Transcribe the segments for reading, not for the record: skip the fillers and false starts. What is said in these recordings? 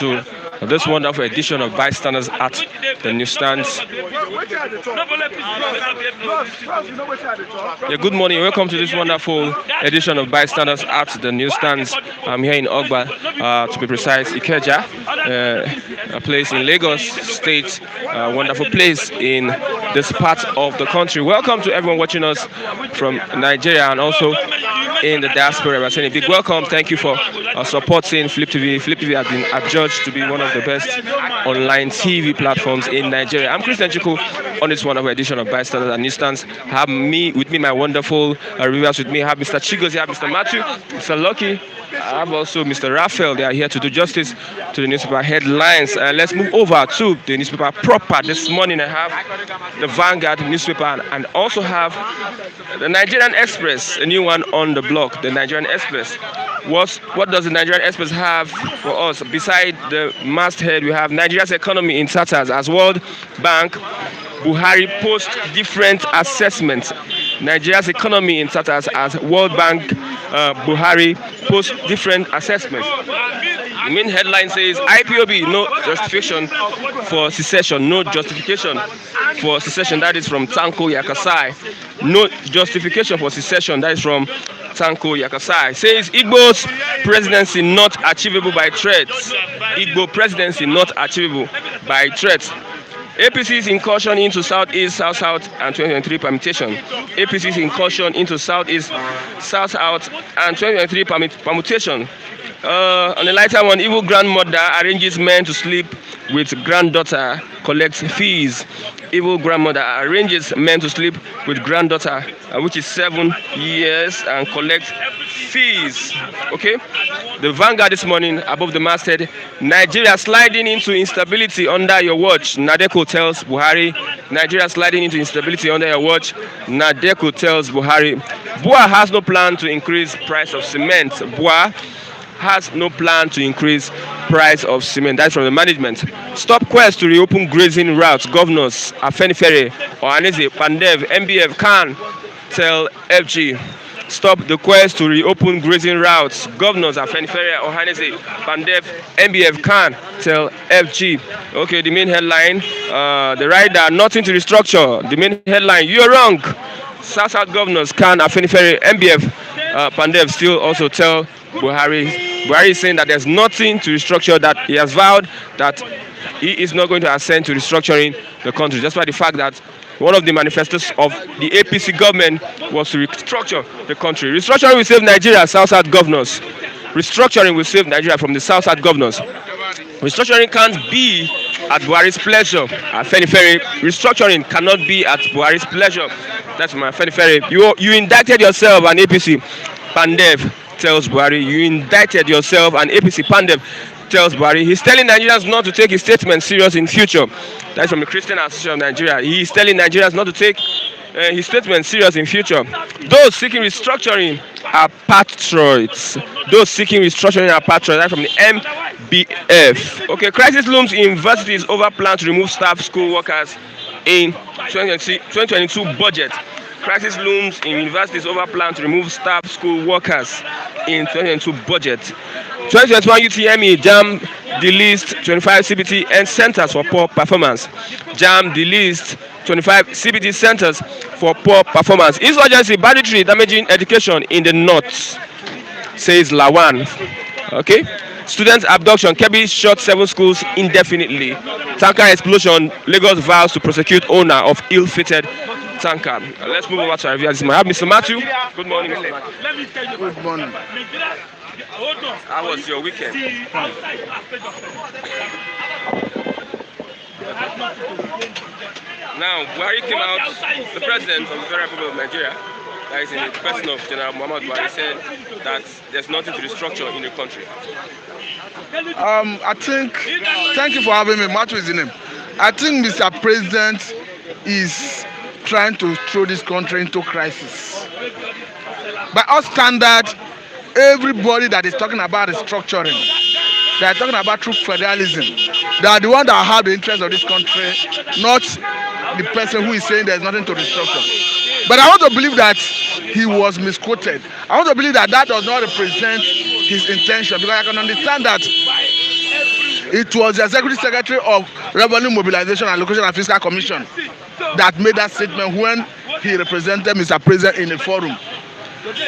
to this wonderful edition of Bystanders at the Newsstands. Yeah, good morning. Welcome to this wonderful edition of Bystanders at the Newsstands. I'm here in Ogba, to be precise, Ikeja, a place in Lagos State, a wonderful place in this part of the country. Welcome to everyone watching us from Nigeria and also in the diaspora. We're saying a big welcome. Thank you for supporting Flip TV. Flip TV has been adjudged to be one of the best online TV platforms in Nigeria. I'm Christian Chiku on this wonderful edition of Bystanders and Newsstands. Have me with me, my wonderful reviewers with me. I have Mr. Chigozie, I have Mr. Matthew, Mr. Lucky. I have also Mr. Raphael. They are here to do justice to the newspaper headlines. Let's move over to the newspaper proper. This morning I have the Vanguard newspaper and also have the Nigerian Express, a new one on the block, the Nigerian Express. What does the Nigerian Express have for us? Beside the masthead, we have Nigeria's economy in tatters as World Bank Buhari post different assessments. Nigeria's economy in tatters as World Bank Buhari post different assessments. The main headline says Ipob no justification for secession, no justification for secession. That is from Tanko Yakasai. No justification for secession. That is from Tanko Yakasai. Says Igbo's presidency not achievable by threats. Igbo presidency not achievable by threats. APC's incursion into Southeast, South-South and 2023 permutation. APC's incursion into Southeast, South-South and 2023 permutation. On the lighter one, evil grandmother arranges men to sleep with granddaughter, collects fees. Evil grandmother arranges men to sleep with granddaughter, which is 7 years, and collect fees. Okay, the Vanguard this morning above the masthead: Nigeria sliding into instability under your watch. Nadeko tells Buhari. Nigeria sliding into instability under your watch. Nadeko tells Buhari. Bua has no plan to increase price of cement. Bua has no plan to increase price of cement. That's from the management. Stop quest to reopen grazing routes. Governors Afenifere, Ohaneze, Pandev, MBF can tell FG. Stop the quest to reopen grazing routes. Governors Afenifere, Ohaneze, Pandev, MBF can tell FG. Okay, the main headline, the rider, nothing to restructure. The main headline, you're wrong. South governors can Afenifere, MBF, Pandev still also tell Buhari. Buhari is saying that there's nothing to restructure, that he has vowed that he is not going to assent to restructuring the country, despite the fact that one of the manifestos of the APC government was to restructure the country. Restructuring will save Nigeria, South governors. Restructuring will save Nigeria from the South governors. Restructuring can't be at Buhari's pleasure. Afenifere, restructuring cannot be at Buhari's pleasure. That's my Afenifere. You indicted yourself an APC. Pandev tells Buhari, you indicted yourself, and APC Pandev tells Buhari. He's telling Nigerians not to take his statement serious in future. That's from the Christian Association of Nigeria. He is telling Nigerians not to take his statement serious in future. Those seeking restructuring are patriots. Those seeking restructuring are patriots. That's from the MBF. Okay, crisis looms in universities over plan to remove staff school workers in 2022 budget. Crisis looms in universities over plan to remove staff school workers in 2022 budget. 2021 UTME JAM the list 25 CBT and centers for poor performance. JAM the list 25 CBT centers for poor performance. Insurgency, banditry damaging education in the north, says Lawan. Okay. Student abduction, Kebbi shot 7 schools indefinitely. Tanker explosion, Lagos vows to prosecute owner of ill-fated tanker. Let's move over to our review. I have Mr. Matthew. Good morning, Mr. Matthew. Good morning. How was your weekend? Now, Buhari came out, the president of the Federal Republic of Nigeria, that is in the person of General Muhammad Buhari, said that there's nothing to restructure in the country. I think, thank you for having me. Matthew is the name. I think Mr. President is trying to throw this country into crisis. By our standard, everybody that is talking about restructuring, they are talking about true federalism. They are the ones that have the interest of this country, not the person who is saying there is nothing to restructure. But I want to believe that he was misquoted. I want to believe that that does not represent his intention, because I can understand that It was the Executive Secretary of Revenue Mobilization, Allocation and Fiscal Commission that made that statement when he represented Mr. President in a forum.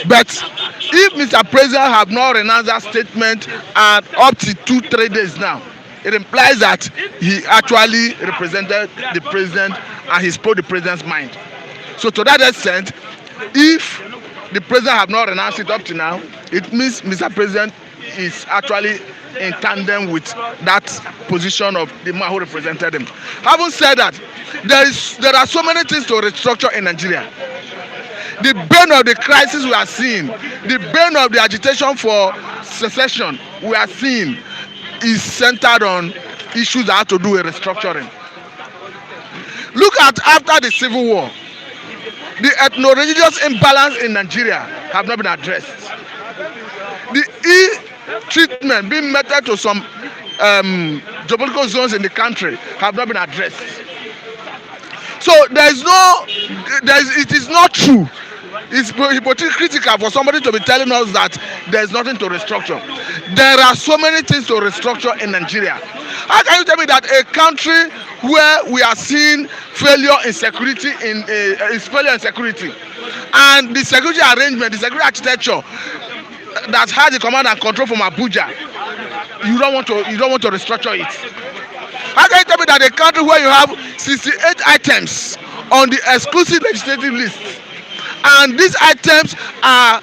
But if Mr. President have not renounced that statement and up to 2-3 days now, it implies that he actually represented the president and he spoke the president's mind. So to that extent, if the president have not renounced it up to now, it means Mr. President is actually in tandem with that position of the man who represented him. Having said that, there are so many things to restructure in Nigeria. The bane of the crisis we are seeing, the bane of the agitation for secession we are seeing, is centered on issues that have to do with restructuring. Look at after the Civil War, the ethno-religious imbalance in Nigeria have not been addressed. The treatment being meted to some geopolitical zones in the country have not been addressed. So it is not true. It's hypocritical for somebody to be telling us that there is nothing to restructure. There are so many things to restructure in Nigeria. How can you tell me that a country where we are seeing failure in security, and the security arrangement, the security architecture that has the command and control from Abuja, you don't want to restructure it? How can you tell me that a country where you have 68 items on the exclusive legislative list, and these items are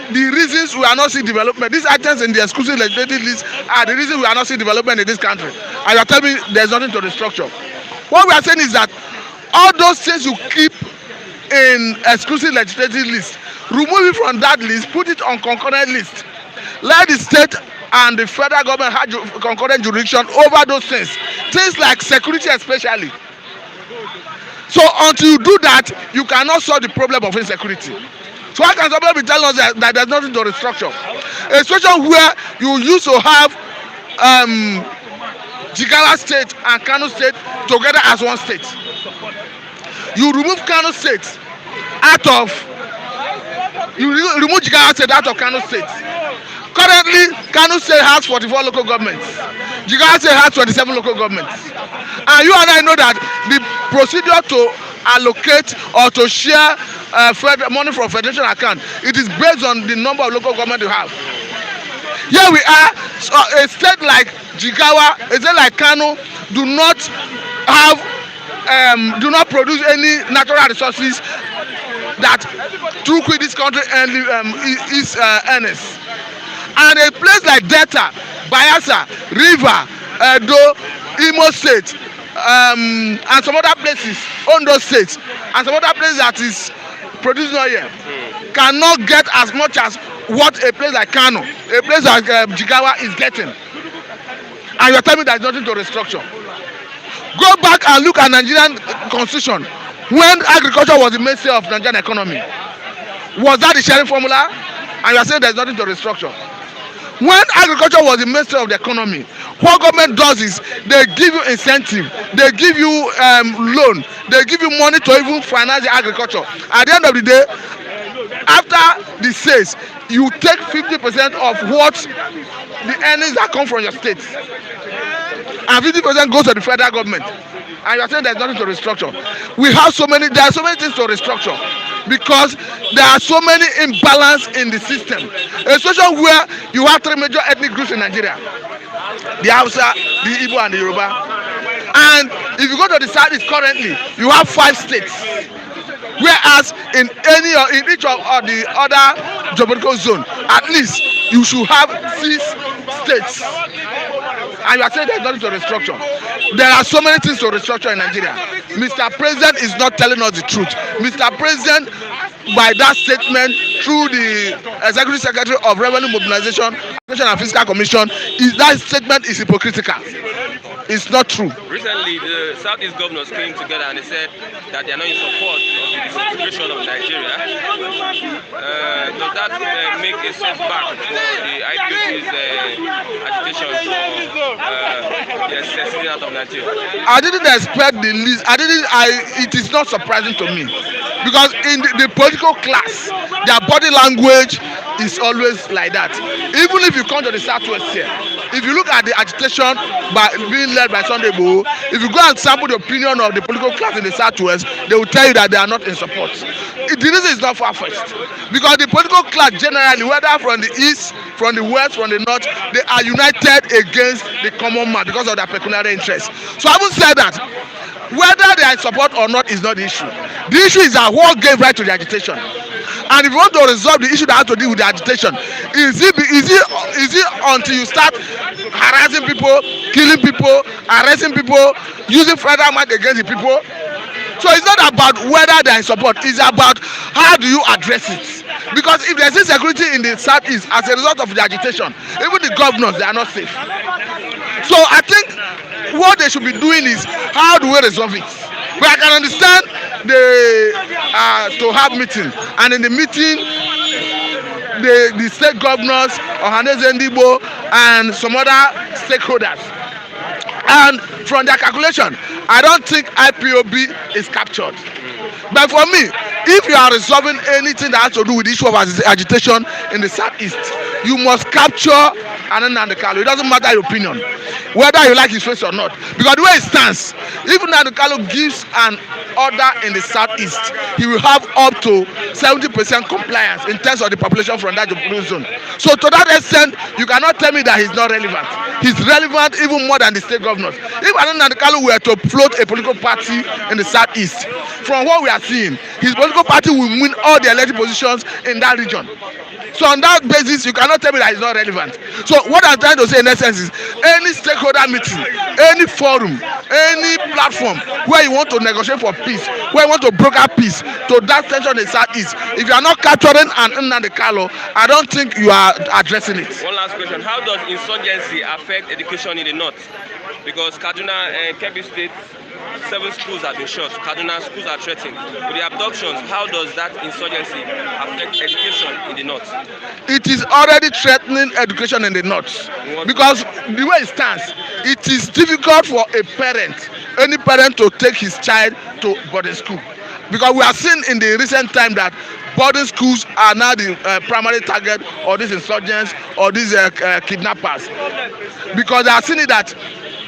the reasons we are not seeing development, these items in the exclusive legislative list are the reasons we are not seeing development in this country, and you are telling me there is nothing to restructure? What we are saying is that all those things you keep in exclusive legislative list, remove it from that list, put it on concurrent list. Let the state and the federal government have concurrent jurisdiction over those things like security especially. So until you do that, you cannot solve the problem of insecurity. So how can somebody be telling us that there's nothing to restructure? A situation where you used to have Jigawa State and Kano State together as one state. You remove Kano State out of, remove Jigawa State out of Kano State. Currently, Kano State has 44 local governments. Jigawa State has 27 local governments. And you and I know that the procedure to allocate or to share money from federation account, it is based on the number of local government you have. Here we are, so a state like Jigawa, a state like Kano do not produce any natural resources that through which this country is earnest. And a place like Delta, Bayelsa, River, Edo, Imo State, and some other places, Ondo State, and some other places that is producing oil, cannot get as much as what a place like Kano, a place like Jigawa is getting. And you are telling me there is nothing to restructure. Go back and look at Nigerian constitution. When agriculture was the mainstay of Nigerian economy, was that the sharing formula? And you are saying there is nothing to restructure. When agriculture was the mainstay of the economy, what government does is they give you incentive, they give you loan, they give you money to even finance the agriculture. At the end of the day, after the sales, you take 50% of what the earnings that come from your state, and 50% goes to the federal government. And you are saying there is nothing to restructure. There are so many things to restructure, because there are so many imbalance in the system. A situation where you have 3 major ethnic groups in Nigeria: the Hausa, the Ipob, and the Yoruba. And if you go to the southeast currently, you have 5 states. Whereas in each of the other geopolitical zone, at least you should have 6 states. And you are saying there is nothing to restructure. There are so many things to restructure in Nigeria. Mr. President is not telling us the truth. Mr. President, by that statement through the Executive Secretary of Revenue Mobilization, Allocation and Fiscal Commission, that statement is hypocritical. It's not true. Recently, the Southeast governors came together and they said that they are not in support of the disintegration of Nigeria. Does that make a setback for the IPOB's agitation for the secession out of Nigeria? I didn't expect the list. It is not surprising to me, because in the political class, their body language is always like that. Even if you come to the Southwest here, if you look at the agitation being led by Sunday Igboho, if you go and sample the opinion of the political class in the southwest, they will tell you that they are not in support. The reason is not far-fetched, because the political class generally, whether from the east, from the west, from the north, they are united against the common man because of their pecuniary interests. So I would say that whether they are in support or not is not the issue. The issue is that what gave right to the agitation. And if you want to resolve the issue that has to do with the agitation, is it until you start harassing people, killing people, arresting people, using federal might against the people? So it's not about whether they are in support, it's about how do you address it. Because if there's insecurity in the southeast as a result of the agitation, even the governors, they are not safe. So I think what they should be doing is, how do we resolve it? But I can understand to have meeting, and in the meeting the state governors, Ohaneze Ndigbo, and some other stakeholders, and from their calculation, I don't think IPOB is captured. But for me, if you are resolving anything that has to do with the issue of agitation in the southeast, you must capture Nnamdi Kanu. It doesn't matter your opinion, whether you like his face or not. Because the way it stands, if Nnamdi Kanu gives an order in the southeast, he will have up to 70% compliance in terms of the population from that zone. So to that extent, you cannot tell me that he's not relevant. He's relevant even more than the state governors. If Nnamdi Kanu were to float a political party in the southeast, from what we are seeing, his political party will win all the elected positions in that region. So on that basis, you cannot tell me that it's not relevant. So what I'm trying to say in essence is, any stakeholder meeting, any forum, any platform where you want to negotiate for peace, where you want to broker peace to that tension in the southeast, if you are not capturing an Nnamdi Kanu, I don't think you are addressing it. One last question: how does insurgency affect education in the north? Because Kaduna and Kebbi State, 7 schools have been shot. Kaduna schools are threatened. With the abductions, how does that insurgency affect education in the north? It is already threatening education in the north. Because the way it stands, it is difficult for a parent, any parent, to take his child to boarding school. Because we have seen in the recent time that boarding schools are now the primary target of these insurgents or these kidnappers. Because they are seeing that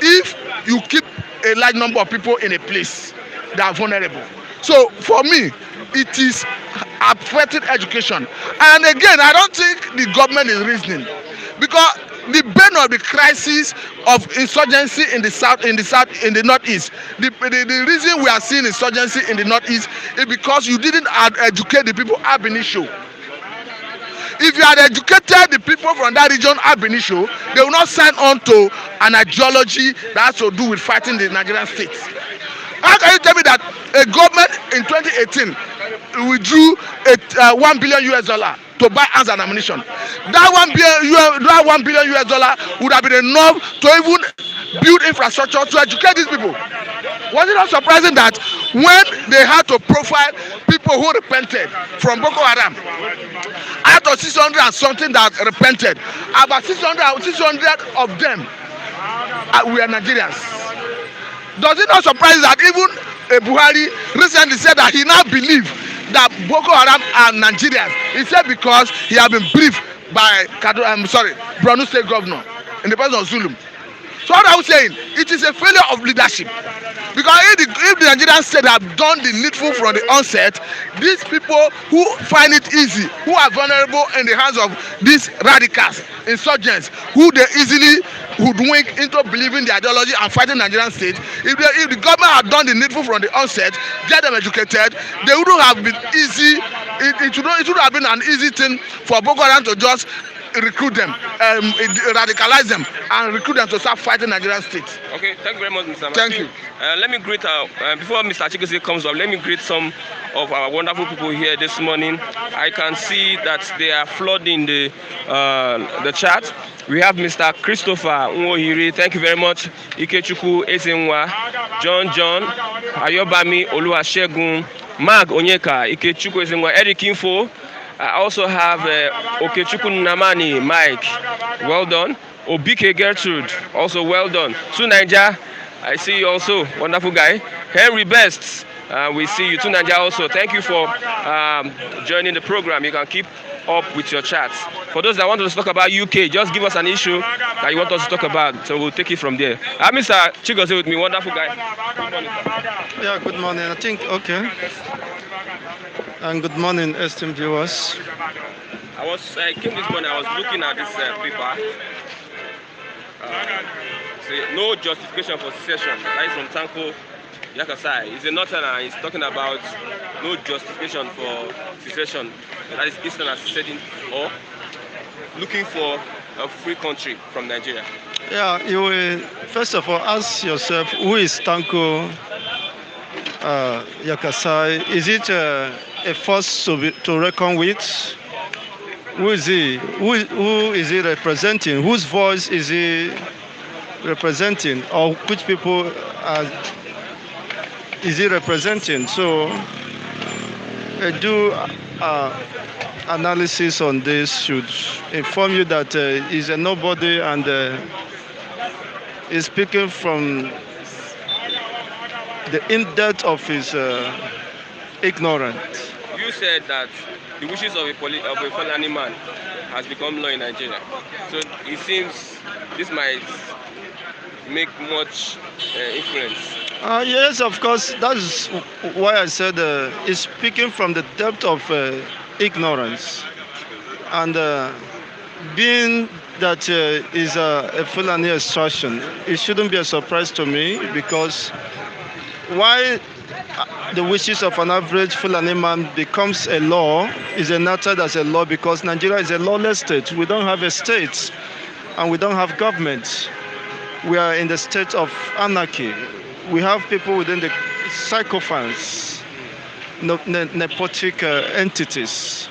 if you keep a large number of people in a place, they are vulnerable. So for me, it is affecting education. And again, I don't think the government is reasoning, because the bane of the crisis of insurgency in the northeast, the reason we are seeing insurgency in the northeast is because you didn't educate the people ab initio. If you had educated the people from that region ab initio, they will not sign on to an ideology that has to do with fighting the Nigerian state. How can you tell me that a government in 2018 withdrew $1 billion to buy arms and ammunition? That $1 billion would have been enough to even build infrastructure to educate these people. Was it not surprising that when they had to profile people who repented from Boko Haram, out of 600 and something that repented, about 600 of them were Nigerians? Does it not surprise that even Buhari recently said that he now believes that Boko Haram are Nigerians? He said because he had been briefed by Borno State Governor in the person of Zulum. So what I was saying, it is a failure of leadership. Because if the Nigerian state have done the needful from the onset, these people who find it easy, who are vulnerable in the hands of these radicals, insurgents, who they easily hoodwink into believing the ideology and fighting the Nigerian state, if the government had done the needful from the onset, get them educated, they wouldn't have been easy. It would have been an easy thing for Boko Haram to just recruit them, radicalize them, and recruit them to start fighting Nigerian state. Okay, thank you very much, Mr. Thank you. Let me greet before Mr. Chikose comes up, let me greet some of our wonderful people here this morning. I can see that they are flooding the chat. We have Mr. Christopher Nwohiri, thank you very much. Ikechukwu Ezenwa, John, Ayobami Oluwasegun, Mark Onyeka, Ikechukwu Ezenwa, Eric Info. I also have Okechukwu Namani, Mike, well done. Obike Gertrude, also well done. Tunaija, I see you also, wonderful guy. Henry Best, we see you. Tunaija also, thank you for joining the program. You can keep up with your chats. For those that want us to talk about UK, just give us an issue that you want us to talk about, so we'll take it from there. Mr. Chigozie with me, wonderful guy. Good morning, sir. Yeah, good morning. I think, okay. And good morning, esteemed viewers. I came this morning, I was looking at this paper. Say, no justification for secession. That is from Tanko Yakasai. He's a northerner. He's talking about no justification for secession. That is Easterners seceding or looking for a free country from Nigeria. Yeah, you will first of all ask yourself, who is Tanko Yakasai? Is it a force to reckon with? Who is he? Who is he representing? Whose voice is he representing? Or which people is he representing? So, do analysis on this should inform you that he's a nobody and is speaking from the in-depth of his ignorance. You said that the wishes of a Fulani man has become law in Nigeria. So it seems this might make much influence. Yes, of course. That's why I said he's speaking from the depth of ignorance. And being that is a Fulani extraction, it shouldn't be a surprise to me, because why the wishes of an average Fulani man becomes a law is enacted as a law, because Nigeria is a lawless state. We don't have a state and we don't have government. We are in the state of anarchy. We have people within the sycophants, nepotic entities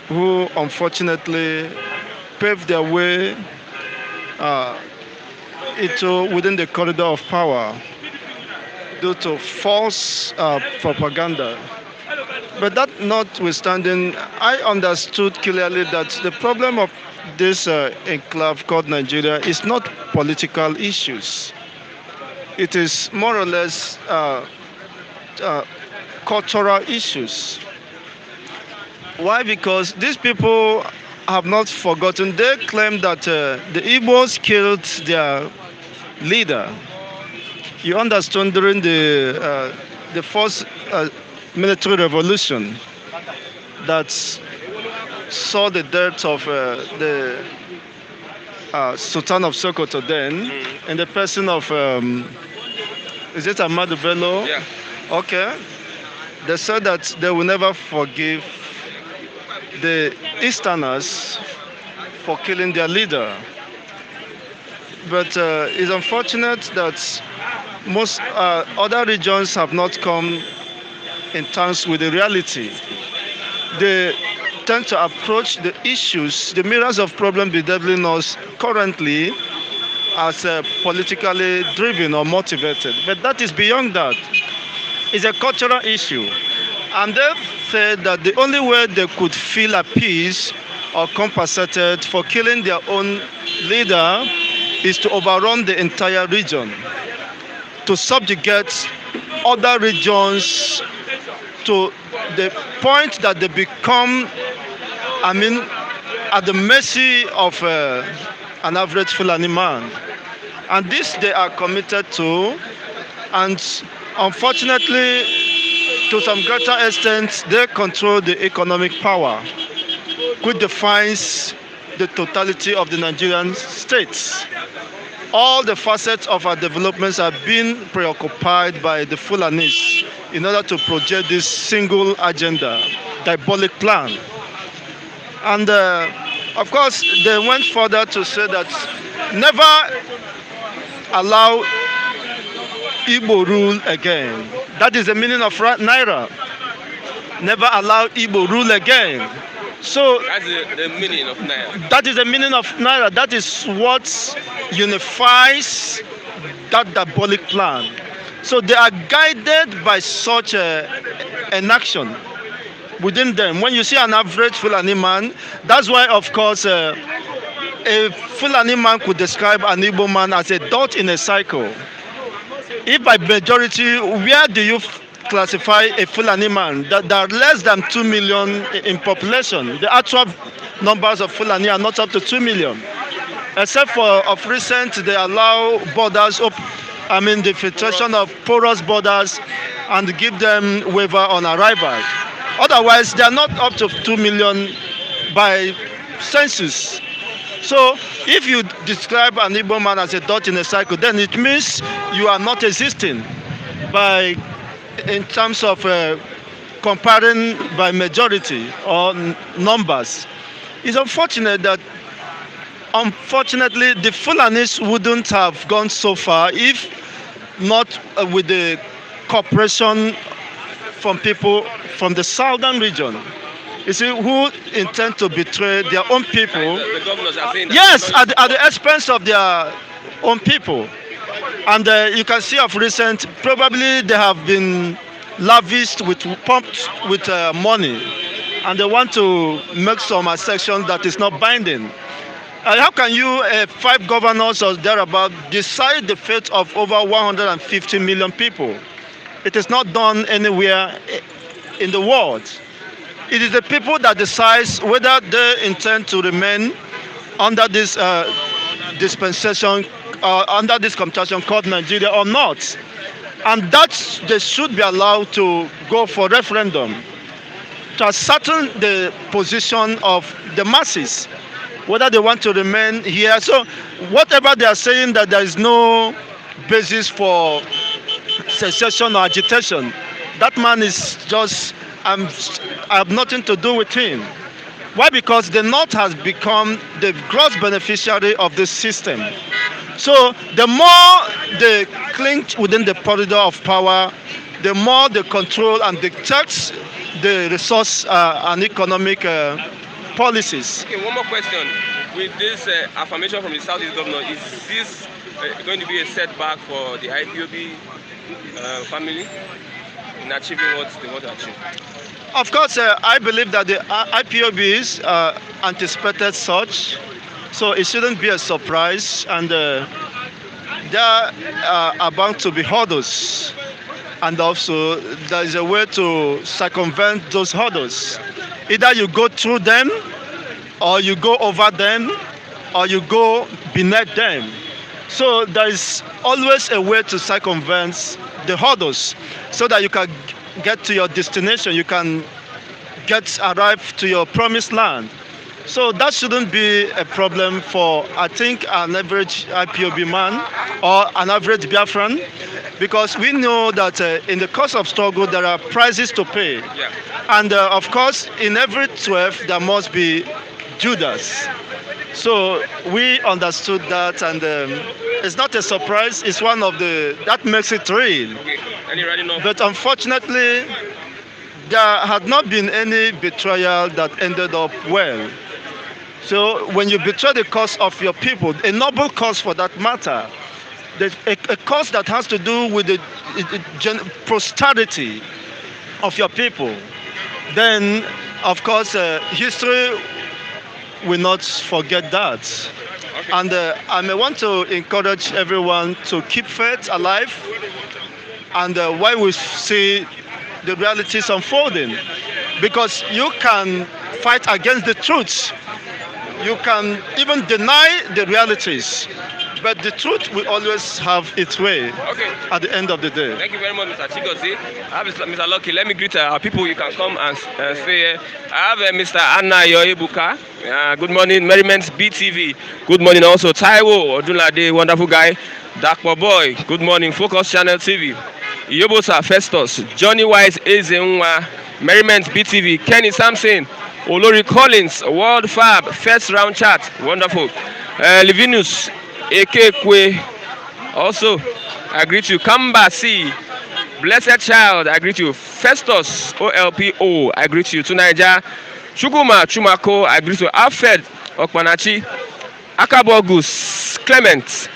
who unfortunately pave their way within the corridor of power due to false propaganda. But that notwithstanding, I understood clearly that the problem of this enclave called Nigeria is not political issues. It is more or less cultural issues. Why? Because these people have not forgotten. They claim that the Igbos killed their leader. You understand, during the first military revolution that saw the death of the Sultan of Sokoto then, in the person of, is it Ahmadu Bello? Yeah. Okay. They said that they will never forgive the Easterners for killing their leader. But it's unfortunate that most other regions have not come in terms with the reality. They tend to approach the issues, the myriads of problems bedeviling us currently, as politically driven or motivated. But that is beyond that. It's a cultural issue. And they've said that the only way they could feel appeased or compensated for killing their own leader is to overrun the entire region, to subjugate other regions to the point that they become, at the mercy of an average Fulani man. And this they are committed to, and unfortunately, to some greater extent, they control the economic power, which defines the totality of the Nigerian states. All the facets of our developments have been preoccupied by the Fulanis in order to project this single agenda, diabolic plan. And of course, they went further to say that never allow Igbo rule again. That is the meaning of Naira. Never allow Igbo rule again. So that's the meaning of Naira. That is the meaning of Naira. That is what unifies that diabolic plan. So they are guided by such an action within them. When you see an average Fulani man, that's why, of course, a Fulani man could describe an Igbo man as a dot in a cycle. If by majority, where do you classify a Fulani man. That there are less than 2 million in population. The actual numbers of Fulani are not up to 2 million. Except for of recent, they allow borders up. I mean, the filtration of porous borders and give them waiver on arrival. Otherwise, they are not up to 2 million by census. So, if you describe an Igbo man as a dot in a cycle, then it means you are not existing by in terms of comparing by majority or numbers. It's unfortunate that unfortunately the Fulanis wouldn't have gone so far if not with the cooperation from people from the southern region. You see, who intend to betray their own people. The governors are saying that. Yes, at the expense of their own people. And you can see of recent, probably they have been lavished with, pumped with money. And they want to make some sections that is not binding. How can you, 5 governors or thereabout, decide the fate of over 150 million people? It is not done anywhere in the world. It is the people that decides whether they intend to remain under this dispensation, under this competition called Nigeria or not. And that they should be allowed to go for referendum to ascertain the position of the masses, whether they want to remain here. So whatever they are saying that there is no basis for secession or agitation, that man is just, I have nothing to do with him. Why? Because the North has become the gross beneficiary of this system. So the more they cling within the corridor of power, the more they control and dictate the resource and economic policies. Okay, one more question. With this affirmation from the Southeast governor, is this going to be a setback for the IPOB family in achieving what they want to achieve? Of course, I believe that the IPOBs anticipated such, so it shouldn't be a surprise, and there are bound to be hurdles, and also there is a way to circumvent those hurdles. Either you go through them, or you go over them, or you go beneath them. So there is always a way to circumvent the hurdles so that you can get to your destination, you can arrive to your promised land. So that shouldn't be a problem for, I think, an average IPOB man or an average Biafran, because we know that in the course of struggle there are prices to pay. Yeah. And of course, in every 12 there must be Judas. So we understood that, and it's not a surprise. It's one of that makes it real. Okay. And you're ready now? But unfortunately, there had not been any betrayal that ended up well. So when you betray the cause of your people, a noble cause for that matter, a cause that has to do with the prosperity of your people, then of course history will not forget that. Okay. And I may want to encourage everyone to keep faith alive, and while we see the realities unfolding, because you can fight against the truth, you can even deny the realities, but the truth will always have its way. Okay. At the end of the day. Thank you very much, Mr. Chigozie. I have Mr. Lucky. Let me greet our people. You can come and say, I have Mr. Anna Yoebuka. Good morning, Merriman's BTV. Good morning also, Taiwo Odunlade, wonderful guy. Dakpo Boy, good morning, Focus Channel TV. Yobosa Festus, Johnny Wise Ezenwa, Merriman's BTV, Kenny Sampson, Olori Collins, World Fab, first round chat, wonderful. Livinus, Ekekwe, also, I greet you. Kamba C, Blessed Child, I greet you. Festus, OLPO, I greet you. Tunaija, Chukuma Chumako, I greet you. Alfred Okpanachi, Akabogus, Clement,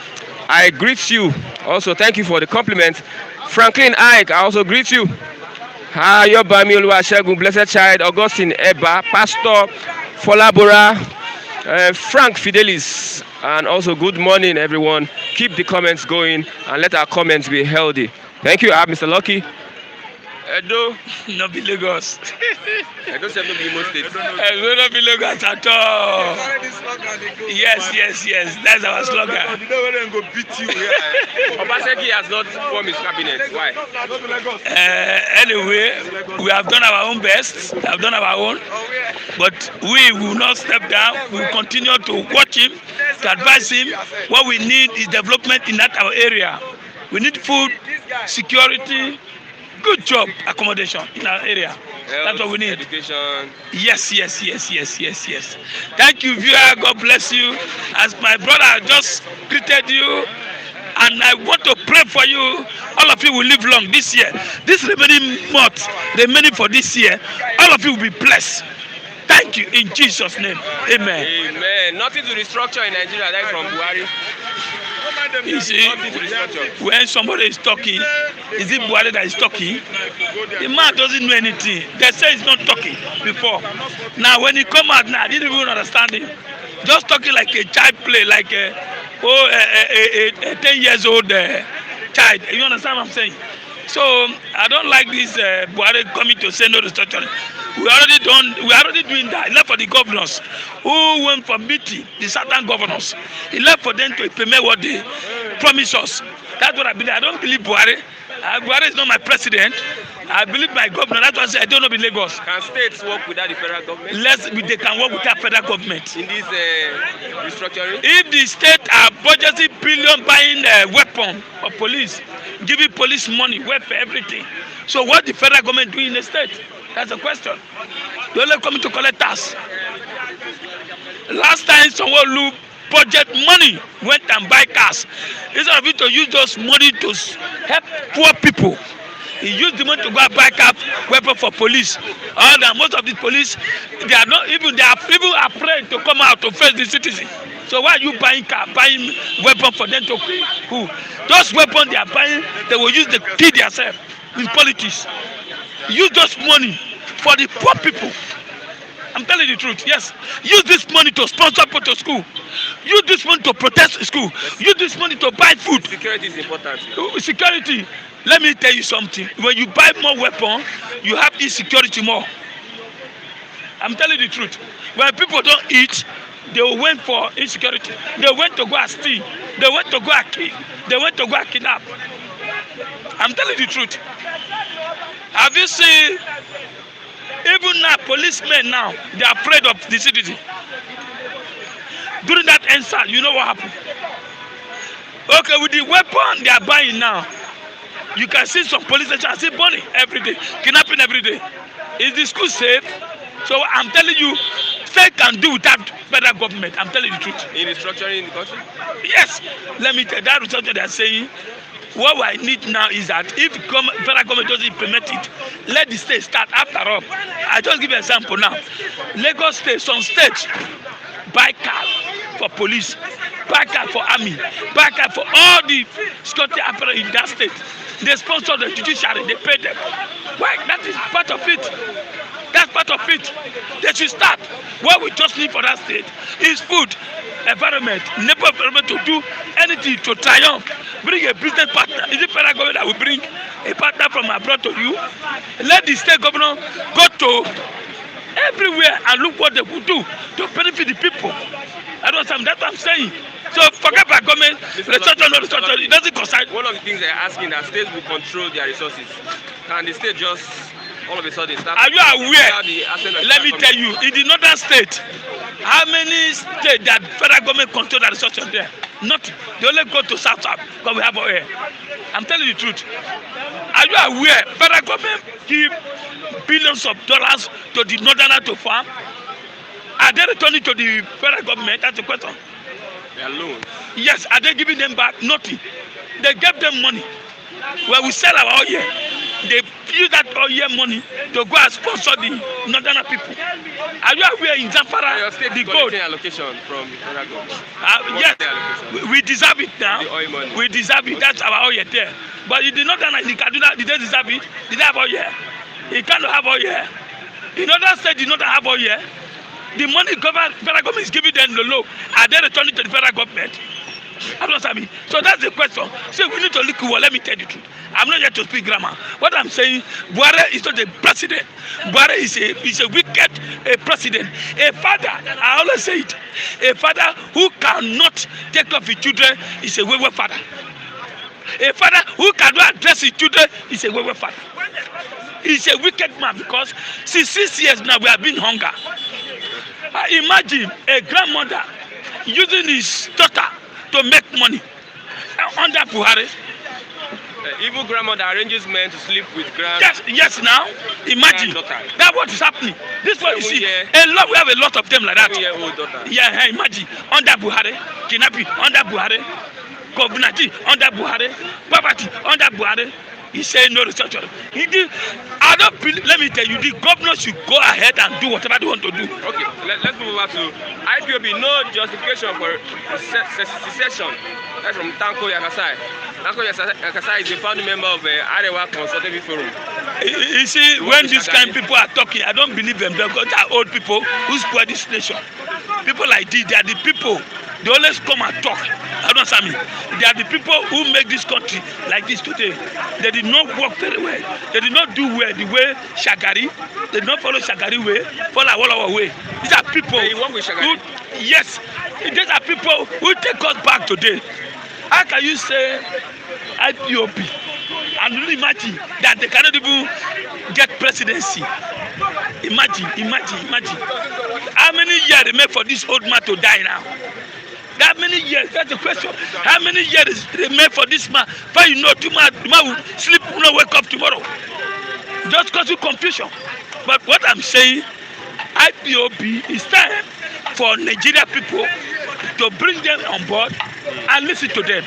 I greet you. Also, thank you for the compliment. Franklin Ike, I also greet you. Ayobami Oluwasegun, Blessed Child, Augustine Eba, Pastor Folabora, Frank Fidelis, and also good morning, everyone. Keep the comments going and let our comments be healthy. Thank you. I have Mr. Lucky. Edo. No be Lagos. Edo say no be Imo State. No be Lagos at all. Yes. That's our slogan. You know where they go beat you here. Obaseki has not formed his cabinet. Why? Anyway, we have done our own best. But we will not step down. We will continue to watch him, to advise him. What we need is development in that our area. We need food, security, good job, accommodation in our area. That's what we need. Education. Yes. Thank you, viewer. God bless you. As my brother just greeted you, and I want to pray for you. All of you will live long this year. This remaining month, remaining for this year, all of you will be blessed. Thank you in Jesus' name. Amen. Amen. Nothing to restructure in Nigeria. That's from Buhari. You see, when somebody is talking, is it Buhari that is talking? The man doesn't know anything. They say he's not talking before. Now, when he come out now, I didn't even understand him. Just talking like a child play, like a 10 years old child. You understand what I'm saying? So I don't like this Buhari coming to say no restructuring. We already doing that. He left for the governors who went for meeting the certain governors. He left for them to implement what they promised us. That's what I believe. I don't believe Buhari. Buhari is not my president. I believe my governor. That's why I say I don't know the Lagos. Can states work without the federal government? They can work without federal government. In this restructuring? If the state are budgeting billion buying weapon for police, giving police money, welfare, everything. So what the federal government doing in the state? That's the question. They only coming to collect tax. Last time someone budget money went and buy cars. Instead of it to use those money to help poor people, he used the money to go and buy car weapon for police. Most of the police, they are even afraid to come out to face the citizen. So why are you buying weapon for them to who? Those weapons they are buying, they will use to kill themselves in politics. Use those money for the poor people. I'm telling you the truth. Yes. Use this money to sponsor people to school. Use this money to protect school. Use this money to buy food. Security is important. Security. Let me tell you something. When you buy more weapons, you have insecurity more. I'm telling you the truth. When people don't eat, they will wait for insecurity. They went to go and steal. They went to go and kill. They went to go and kidnap. I'm telling you the truth. Have you seen, even now, policemen now, they are afraid of the citizen. During that answer, you know what happened? Okay, with the weapon they are buying now, you can see some police stations see burning every day, kidnapping every day. Is the school safe? So I'm telling you, state can do without federal government. I'm telling you the truth. In restructuring in the country? Yes. Let me tell you, that restructuring they are saying, what I need now is that if federal government doesn't implement it, let the state start. After all, I just give you an example now. Lagos State, some states buy cars for police, buy cars for army, buy cars for all the security apparatus in that state. They sponsor the judiciary, they pay them. Why? That is part of it. That's part of it. They should start. What we just need for that state is food, environment, neighbor environment to do anything to triumph. Bring a business partner. Is it federal government that will bring a partner from abroad to you? Let the state governor go to everywhere and look what they will do to benefit the people. That's what I'm saying. So forget about government, it doesn't concern. One of the things they're asking that states will control their resources. Can the state just all of a sudden start? Are you aware? Let me tell you, in the northern state, how many states that federal government control the resources there? Nothing. They only go to south because we have oil. I'm telling you the truth. Are you aware? Federal government give billions of dollars to the northerner to farm. Are they returning to the federal government? That's the question. They are loans. Yes. Are they giving them back? Nothing. They gave them money. When we sell our oil, they use that oil money to go and sponsor the northern people. Are you aware in Zamfara, your state the gold allocation from federal government? Yes, we deserve it now. The oil money. We deserve it. That's our oil there. But in the northern, in Kaduna, did they deserve it? Did they have oil? He cannot have oil. In other states, did not have oil. The money federal government is giving them the low. Are they returning to the federal government? I don't understand me. So that's the question. So we need to look well. Let me tell you the truth. I'm not here to speak grammar. What I'm saying, Buhari is not a president. Buhari is a wicked president. A father, I always say it, a father who cannot take care of his children is a wayward father. A father who cannot address his children is a wayward father. He's a wicked man because since 6 years now we have been hunger. Imagine a grandmother using his daughter to make money under Buhari. Evil grandmother arranges men to sleep with Yes. Now imagine that's what is happening. This is what you see. We have a lot of them like that. 7-year-old daughter. Yeah, imagine under Buhari, kidnapping under Buhari, covenanting under Buhari, poverty under Buhari. He said no restructuring. I don't believe, let me tell you, the governor should go ahead and do whatever they want to do. Okay, let's move over to IPOB. No justification for secession. That's from Tanko Yakasai. Tanko Yakasai is a founding member of Arewa Consultative Forum. You see, when these kind of people are talking, I don't believe them because they are old people who spoil this nation. People like this, they are the people. They always come and talk. I don't understand me. They are the people who make this country like this today. They did not work very well. They did not do well the way Shagari. They did not follow Shagari way, follow our way. These are people who, yes, these are people who take us back today. How can you say IPOB and really imagine that they cannot even get presidency? Imagine. How many years remain for this old man to die now? That many years, that's the question. How many years remain for this man? But you know, tomorrow, the man will sleep, will not wake up tomorrow. Just cause you confusion. But what I'm saying, IPOB, is time for Nigerian people to bring them on board and listen to them.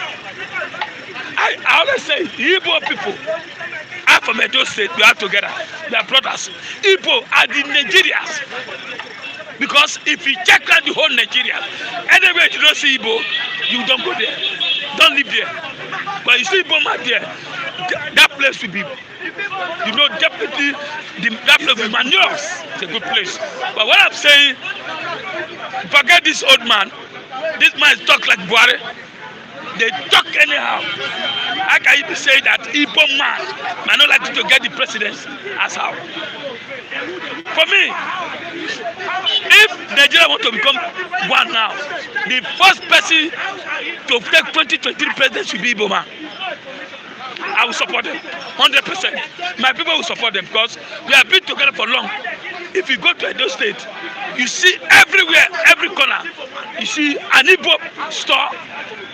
I always say, Igbo people are from Edo State, we are together. We are brothers. Igbo are the Nigerians. Because if you check out the whole Nigeria, anywhere you don't see Igbo, you don't go there. Don't live there. But you see Igbo man there, that place will be, definitely, that place will be manure. It's a good place. But what I'm saying, forget this old man. This man talk like Buhari. They talk anyhow. How can you say that Ipob man might not like to get the presidency? As how? For me, if Nigeria want to become one now, the first person to take 2023 president should be Igbo man. I will support them 100%. My people will support them because we have been together for long. If you go to Edo State, you see everywhere, every corner, you see an Ipob store,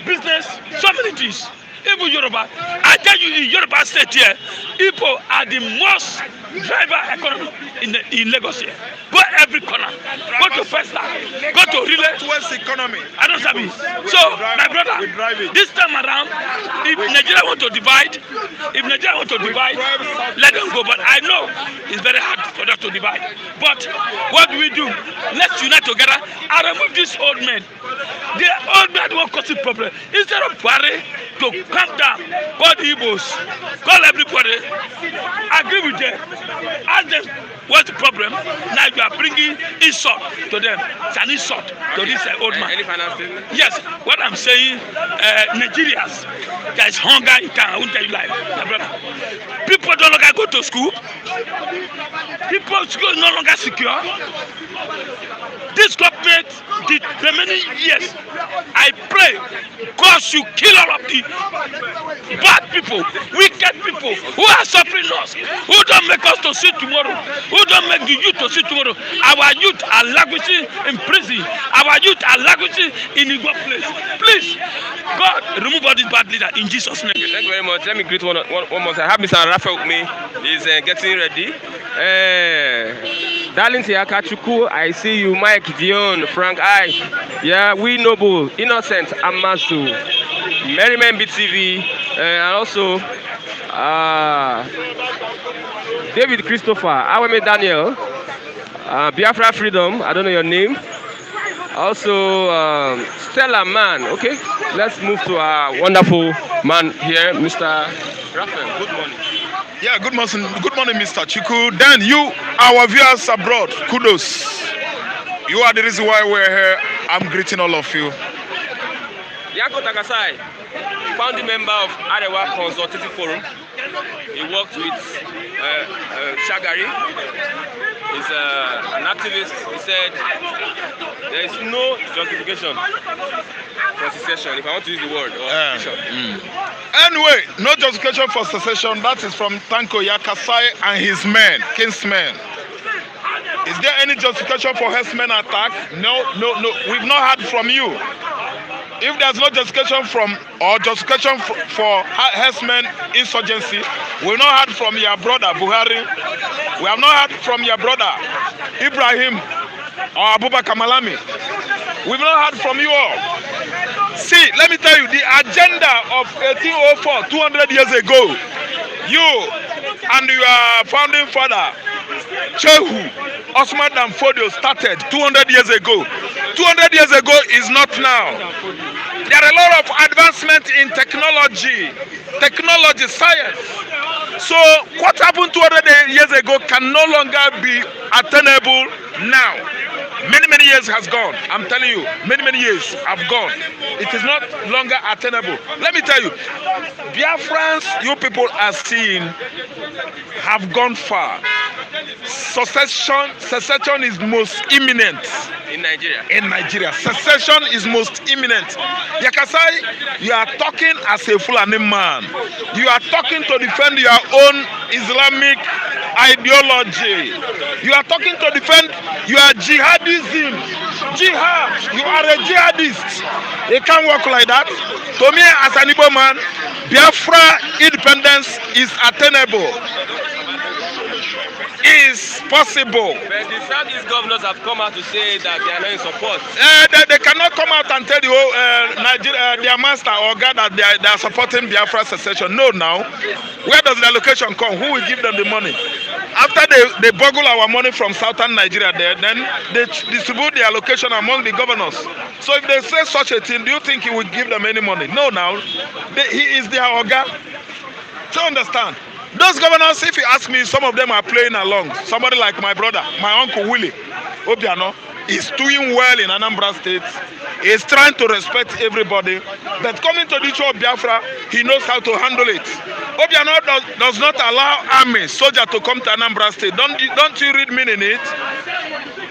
business, so many things. Even Yoruba, I tell you, in Yoruba State here, Ipob are the most driver economy in Lagos here. Go every corner, go to Festa, go to Relay. West economy. I don't sabi. So, my brother, this time around, if Nigeria want to divide, let them go. But I know it's very hard for them to divide. But what do we do? Let's unite together and remove this old man. The old man won't cause a problem. Instead of Buhari to calm down, call the Igbos, call everybody, agree with them, ask them what's the problem. Now you are bringing insult to them. It's an insult to this old man. Any final statement? Yes, what I'm saying, Nigerians, there is hunger in town. I won't tell you lie, my brother. People no longer go to school. People's school no longer secure. This government did for many years. I pray God should kill all of the bad people, wicked people who are suffering us, who don't make us to see tomorrow, who don't make the youth to see tomorrow. Our youth are languishing in prison. Our youth are languishing in a good place. Please, God, remove all these bad leaders in Jesus' name. Thank you very much. Let me greet one more time. I have Mr. Raphael with me. He's getting ready. Darling Siakachuku, I see you. Mike Dion, Frank I. Yeah, we Noble, Innocent, Amasu, Merryman BTV, and also David Christopher, Aweme Daniel, Biafra Freedom, I don't know your name. Also, Stella Man. Okay, let's move to our wonderful man here, Mr. Raphael. Good morning. Yeah, good morning, Mr. Chiku. Then you, our viewers abroad, kudos. You are the reason why we're here. I'm greeting all of you. Yanko Takasai, founding member of Arewa Consultative Forum. He worked with Shagari. He's an activist. He said there is no justification for secession, if I want to use the word. Anyway, no justification for secession. That is from Tanko Yakasai and his men, kinsmen. Is there any justification for herdsmen attack? No. We've not heard from you. If there's no justification for herdsmen insurgency, we've not heard from your brother Buhari. We have not heard from your brother Ibrahim or Abubakar Malami. We've not heard from you all. See, let me tell you, the agenda of 1804, 200 years ago, you and your founding father, Chehu Osman Danfodio, started 200 years ago. 200 years ago is not now. There are a lot of advancement in technology, science. So what happened 200 years ago can no longer be attainable now. Many years has gone. I'm telling you, many years have gone. It is not longer attainable. Let me tell you, Biafrans, you people are seeing, have gone far. Secession is most imminent in Nigeria. Secession is most imminent. Yakasai, you are talking as a Fulani man. You are talking to defend your own Islamic ideology. You are talking to defend your jihadism. Jihad. You are a jihadist. It can't work like that. To me, as an Igbo man, Biafra independence is attainable. Is possible. But the Southeast governors have come out to say that they are not in support. They cannot come out and tell you, Nigeria, their master or God, that they are supporting Biafra secession. No, now. Where does the allocation come? Who will give them the money? After they boggle our money from southern Nigeria there, then they distribute the allocation among the governors. So if they say such a thing, do you think he will give them any money? No, now. He is their Oga. Do you understand? Those governors, if you ask me, some of them are playing along. Somebody like my brother, my uncle Willie Obiano, is doing well in Anambra State. He's trying to respect everybody. But coming to the show of Biafra, he knows how to handle it. Obiano does not allow army, soldier to come to Anambra State. Don't you read meaning it?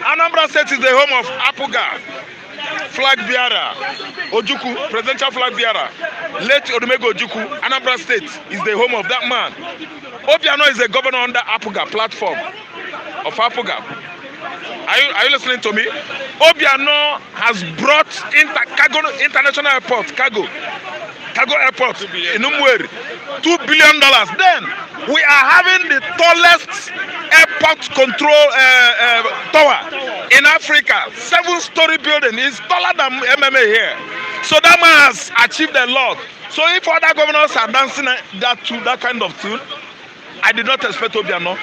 Anambra State is the home of Apuga, flag bearer, Ojukwu, presidential flag bearer, late Odumego Ojukwu. Anambra State is the home of that man. Obiano is a governor under Apuga platform of Apuga. Are you listening to me? Obiano has brought international airport, cargo airport in Umweri, $2 billion. Then we are having the tallest airport control tower in Africa. 7-story building is taller than MMA here. So that man has achieved a lot. So if other governors are dancing that kind of tune, I did not expect Obiano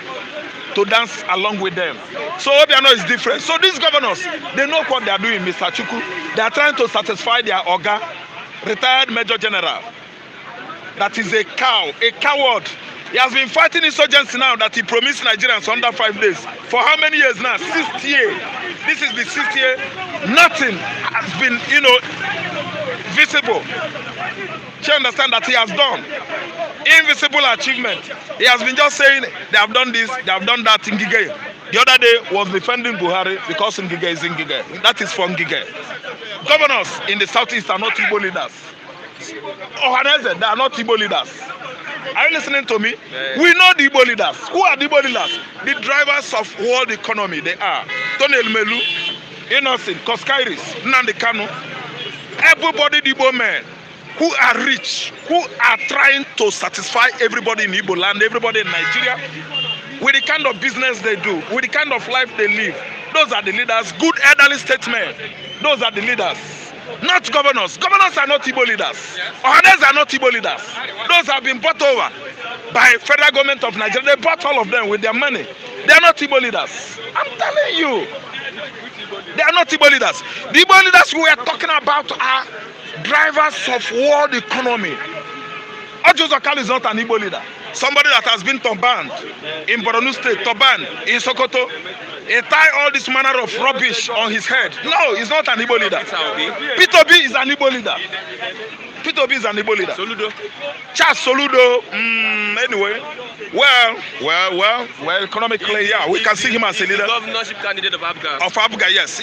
to dance along with them. So Obiano is different. So these governors, they know what they are doing, Mr. Chukwu. They are trying to satisfy their Oga, retired Major General. That is a coward. He has been fighting insurgency now that he promised Nigerians under 5 days. For how many years now? 6th year. This is the 6th year. Nothing has been, visible. Do you understand that he has done? Invisible achievement. He has been just saying they have done this, they have done that in Ngige. The other day was defending Buhari because Ngige is Ngige. That is for Ngige. Governors in the southeast are not Igbo leaders. Ohaneze, they are not Igbo leaders. Are you listening to me? Yeah. We know the Igbo leaders. Who are the Igbo leaders? The drivers of world economy. They are Tony Elmelu, Innocent, Koskairis, Nnamdi Kanu. Everybody the Igbo men who are rich, who are trying to satisfy everybody in Igbo land, everybody in Nigeria, with the kind of business they do, with the kind of life they live. Those are the leaders. Good elderly statesmen. Those are the leaders. Not governors. Governors are not Igbo leaders. Others are not Igbo leaders. Those have been bought over by federal government of Nigeria. They bought all of them with their money. They are not Igbo leaders. I'm telling you. They are not Igbo leaders. The Igbo leaders we are talking about are drivers of world economy. Ojo Zakal is not an Igbo leader. somebody that has been turbaned in Borno State, turbaned in Sokoto, he tie all this manner of rubbish on his head. No, he's not an Igbo leader. Peter Obi is an Igbo leader. Peter Obi is an Igbo leader. Soludo. Charles Soludo, anyway, well, economically, yeah, we can see him as a leader. Governorship candidate of Abga. Of Abga, yes.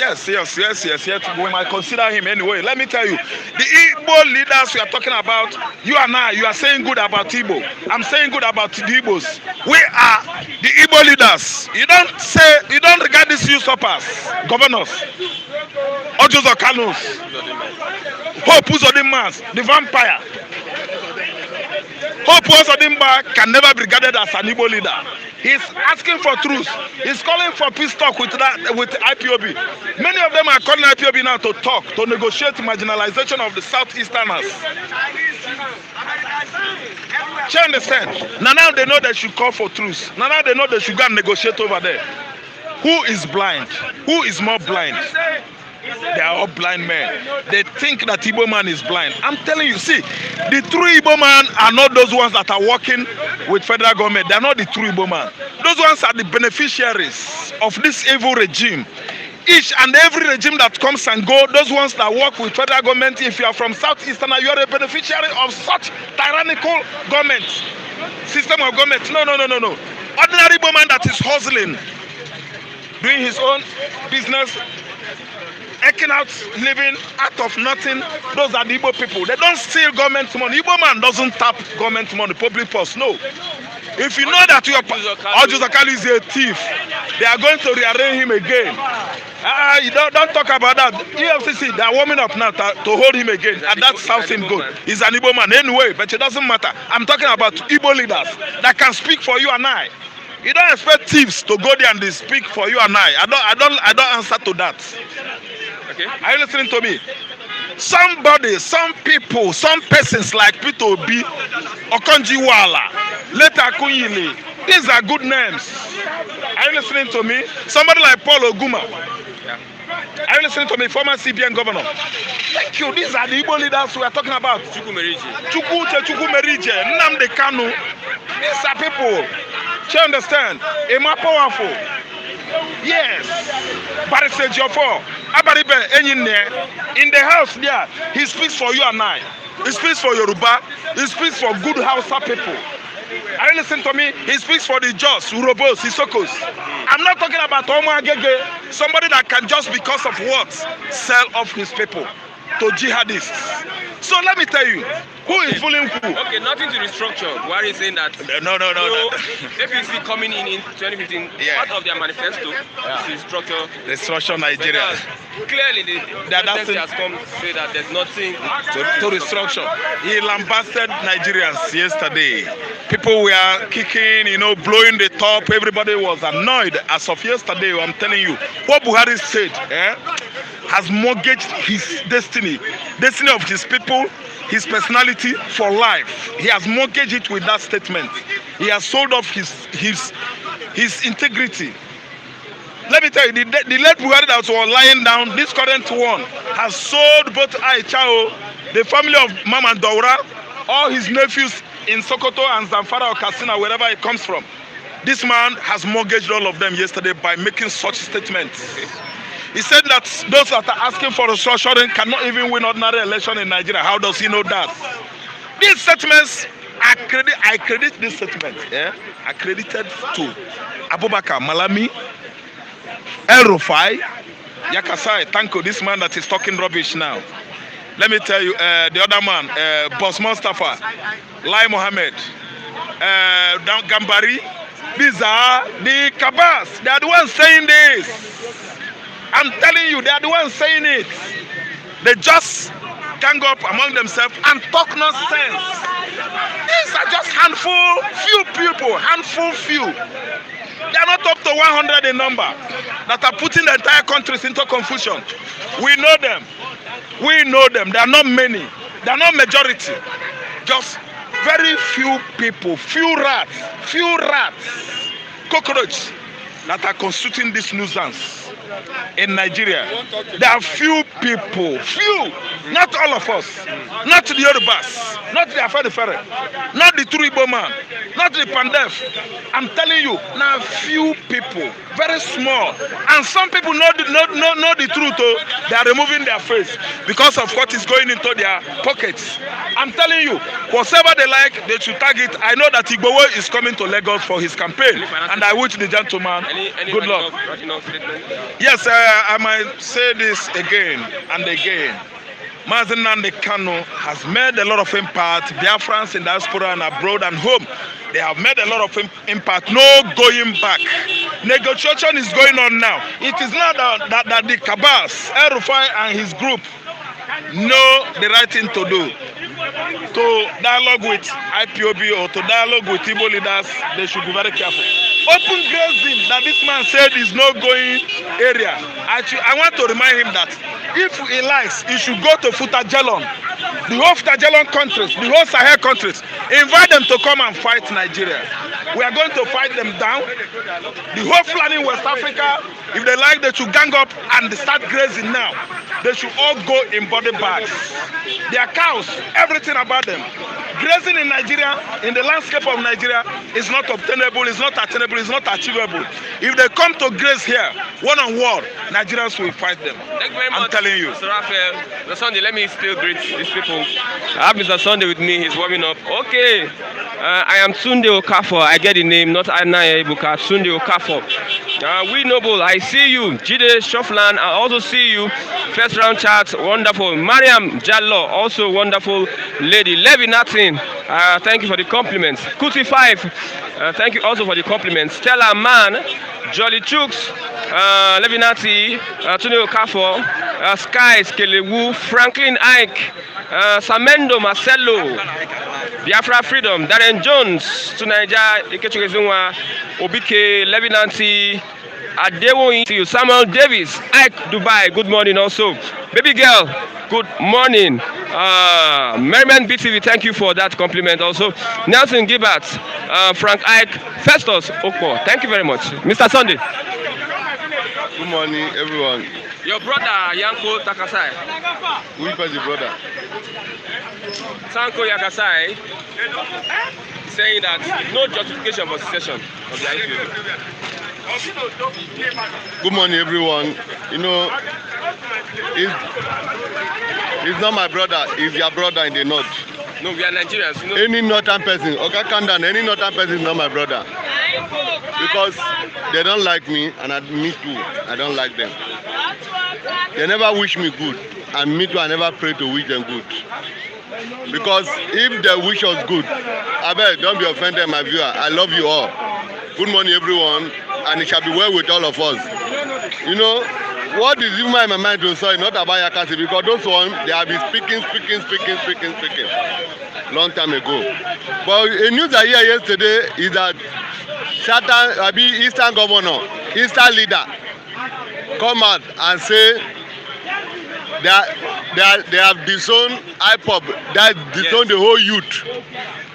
We might consider him anyway. Let me tell you, the Igbo leaders we are talking about, you and I, you are saying good about Igbo. I'm saying good about the Igbos. We are the Igbo leaders. You don't regard these usurpers, governors, Ojos or Kanus, Hope Uzodimmas, the vampire. Hope Uzodimma can never be regarded as an Igbo leader. He's asking for truth. He's calling for peace talk with IPOB. Many of them are calling IPOB now to talk, to negotiate marginalization of the Southeasterners. Do you understand? Now they know they should call for truth. Now they know they should go and negotiate over there. Who is blind? Who is more blind? They are all blind men. They think that Igbo man is blind. I'm telling you, see, the true Igbo man are not those ones that are working with federal government. They are not the true Igbo man. Those ones are the beneficiaries of this evil regime. Each and every regime that comes and goes, those ones that work with federal government, if you are from Southeastern, you are a beneficiary of such tyrannical government, system of government. No. Ordinary Igbo man that is hustling, doing his own business, eking out, living out of nothing. Those are the Igbo people. They don't steal government money. Igbo man doesn't tap government money, public purse. No. If you know that your Ojos Akalu is a thief, they are going to rearrange him again. You don't talk about that. EFCC, they are warming up now to hold him again, and that sounds him good. He's an Igbo man anyway, but it doesn't matter. I'm talking about Igbo leaders that can speak for you and I. You don't expect thieves to go there and they speak for you and I. I don't answer to that. Okay. Are you listening to me? Somebody, some people, some persons like Peter Obi, Okonji-Iweala, Leta Akunyili, these are good names. Are you listening to me? Somebody like Paul Oguma. Yeah. Are you listening to me? Former CBN governor. Thank you. These are the Igbo leaders we are talking about. Chukwu Merije, Nnamdi Kanu. These are people. Do you understand? Ema powerful. Yes. Barrister Jofo, Abaribe Enyine, in the house there, he speaks for you and I. He speaks for Yoruba. He speaks for good Hausa people. Are you listening to me? He speaks for the Jos, Urobos, Isokos. I'm not talking about Omo Agege, somebody that can just because of what sell off his people to jihadists. So let me tell you, who is fooling who? Okay, nothing to restructure. Why are you saying that? No. APC coming in 2015, part of their manifesto is to restructure Nigeria. Clearly, the presidency has come to say that there's nothing to restructure. He lambasted Nigerians yesterday. People were kicking, blowing the top. Everybody was annoyed. As of yesterday, I'm telling you, what Buhari said has mortgaged his destiny of his people, his personality for life. He has mortgaged it with that statement. He has sold off his integrity. Let me tell you, the late Buhari that was lying down, this current one has sold both Aichao, the family of Mama Daura, all his nephews in Sokoto and Zamfara or Katsina, wherever he comes from. This man has mortgaged all of them yesterday by making such statements. He said that those that are asking for restructuring cannot even win ordinary election in Nigeria. How does he know that? These statements, I credit this statement. Accredited to Abubakar Malami, El Rufai, Yakasai, Tanko, this man that is talking rubbish now. Let me tell you, the other man, Boss Mustafa, Lai Mohammed, Gambari, these are the Kabas. They are the ones saying this. I'm telling you, they are the ones saying it. They just gang up among themselves and talk nonsense. These are just few people. They are not up to 100 in number that are putting the entire countries into confusion. We know them. They are not many. They are not majority. Just very few people, few rats, cockroaches that are constituting this nuisance. In Nigeria, there are few people, not all of us, not the Yorubas, not the Afenifere, not the true Igbo man. not the pandef. I'm telling you, now few people, very small, and some people know the truth. Oh, they are removing their face because of what is going into their pockets. I'm telling you, whatever they like, they should tag it. I know that Igbowo is coming to Lagos for his campaign, and I wish the gentleman good luck. Yes, I might say this again and again. Mazi Nnamdi Kanu has made a lot of impact. Biafrans in diaspora and abroad and home, they have made a lot of impact. No going back. Negotiation is going on now. It is not that the Kabas, El-Rufai and his group know the right thing to do. To dialogue with Ipob or to dialogue with Igbo leaders, they should be very careful. Open grazing that this man said is no going area. I want to remind him that if he likes, he should go to Futajalon, the whole Futajalon countries, the whole Sahel countries, invite them to come and fight Nigeria. We are going to fight them down. The whole Fulani in West Africa, if they like, they should gang up and start grazing now. They should all go in body bags. Their cows, everything about them. Grazing in Nigeria, in the landscape of Nigeria, is not obtainable, is not attainable, is not achievable. If they come to graze here, one-on-one, Nigerians will fight them. Thank you very much, I'm telling you. Mr. Raphael. Mr. Sunday, let me still greet these people. I have Mr. Sunday with me. He's warming up. Okay. I am Sunday Okafor. I get the name, not Anaya Ibuka. Sunday Okafor. We Noble, I see you. Jide Shoflan, I also see you. First round chat, wonderful. Mariam Jallo, also wonderful lady. Levi Natin, thank you for the compliments. Kuti 5, thank you also for the compliments. Stella Man, Jolly Chooks, Levinati, Tony Okafor, Sky Skelewu, Franklin Ike, Samendo Marcelo, Biafra Freedom, Darren Jones, Tunaija, Ikechukizunwa, Obike, Levinati, Adewo, Samuel Davis, Ike Dubai, good morning also. Baby girl, good morning. Merriman BTV, thank you for that compliment also. Nelson Gibbert, Frank Ike, Festus Okpo, thank you very much. Mr. Sunday. Good morning, everyone. Your brother, Yanko Takasai. Which is the brother? Sanko Yakasai, saying that no justification for secession of the IPOB. Good morning, everyone. You know, he's not my brother. He's your brother in the north. No, we are Nigerians. You know? Any northern person, Kandan, any northern person is not my brother. Because they don't like me, and me too, I don't like them. They never wish me good, and me too, I never pray to wish them good. Because if they wish us good, I beg, don't be offended, my viewer. I love you all. Good morning, everyone, and it shall be well with all of us. You know, what is in my mind to say, not about Yakasi, because those ones, they have been speaking long time ago. But a news I hear yesterday is that Eastern governor, Eastern leader, come out and say they have disowned Ipob, that disowned the whole youth,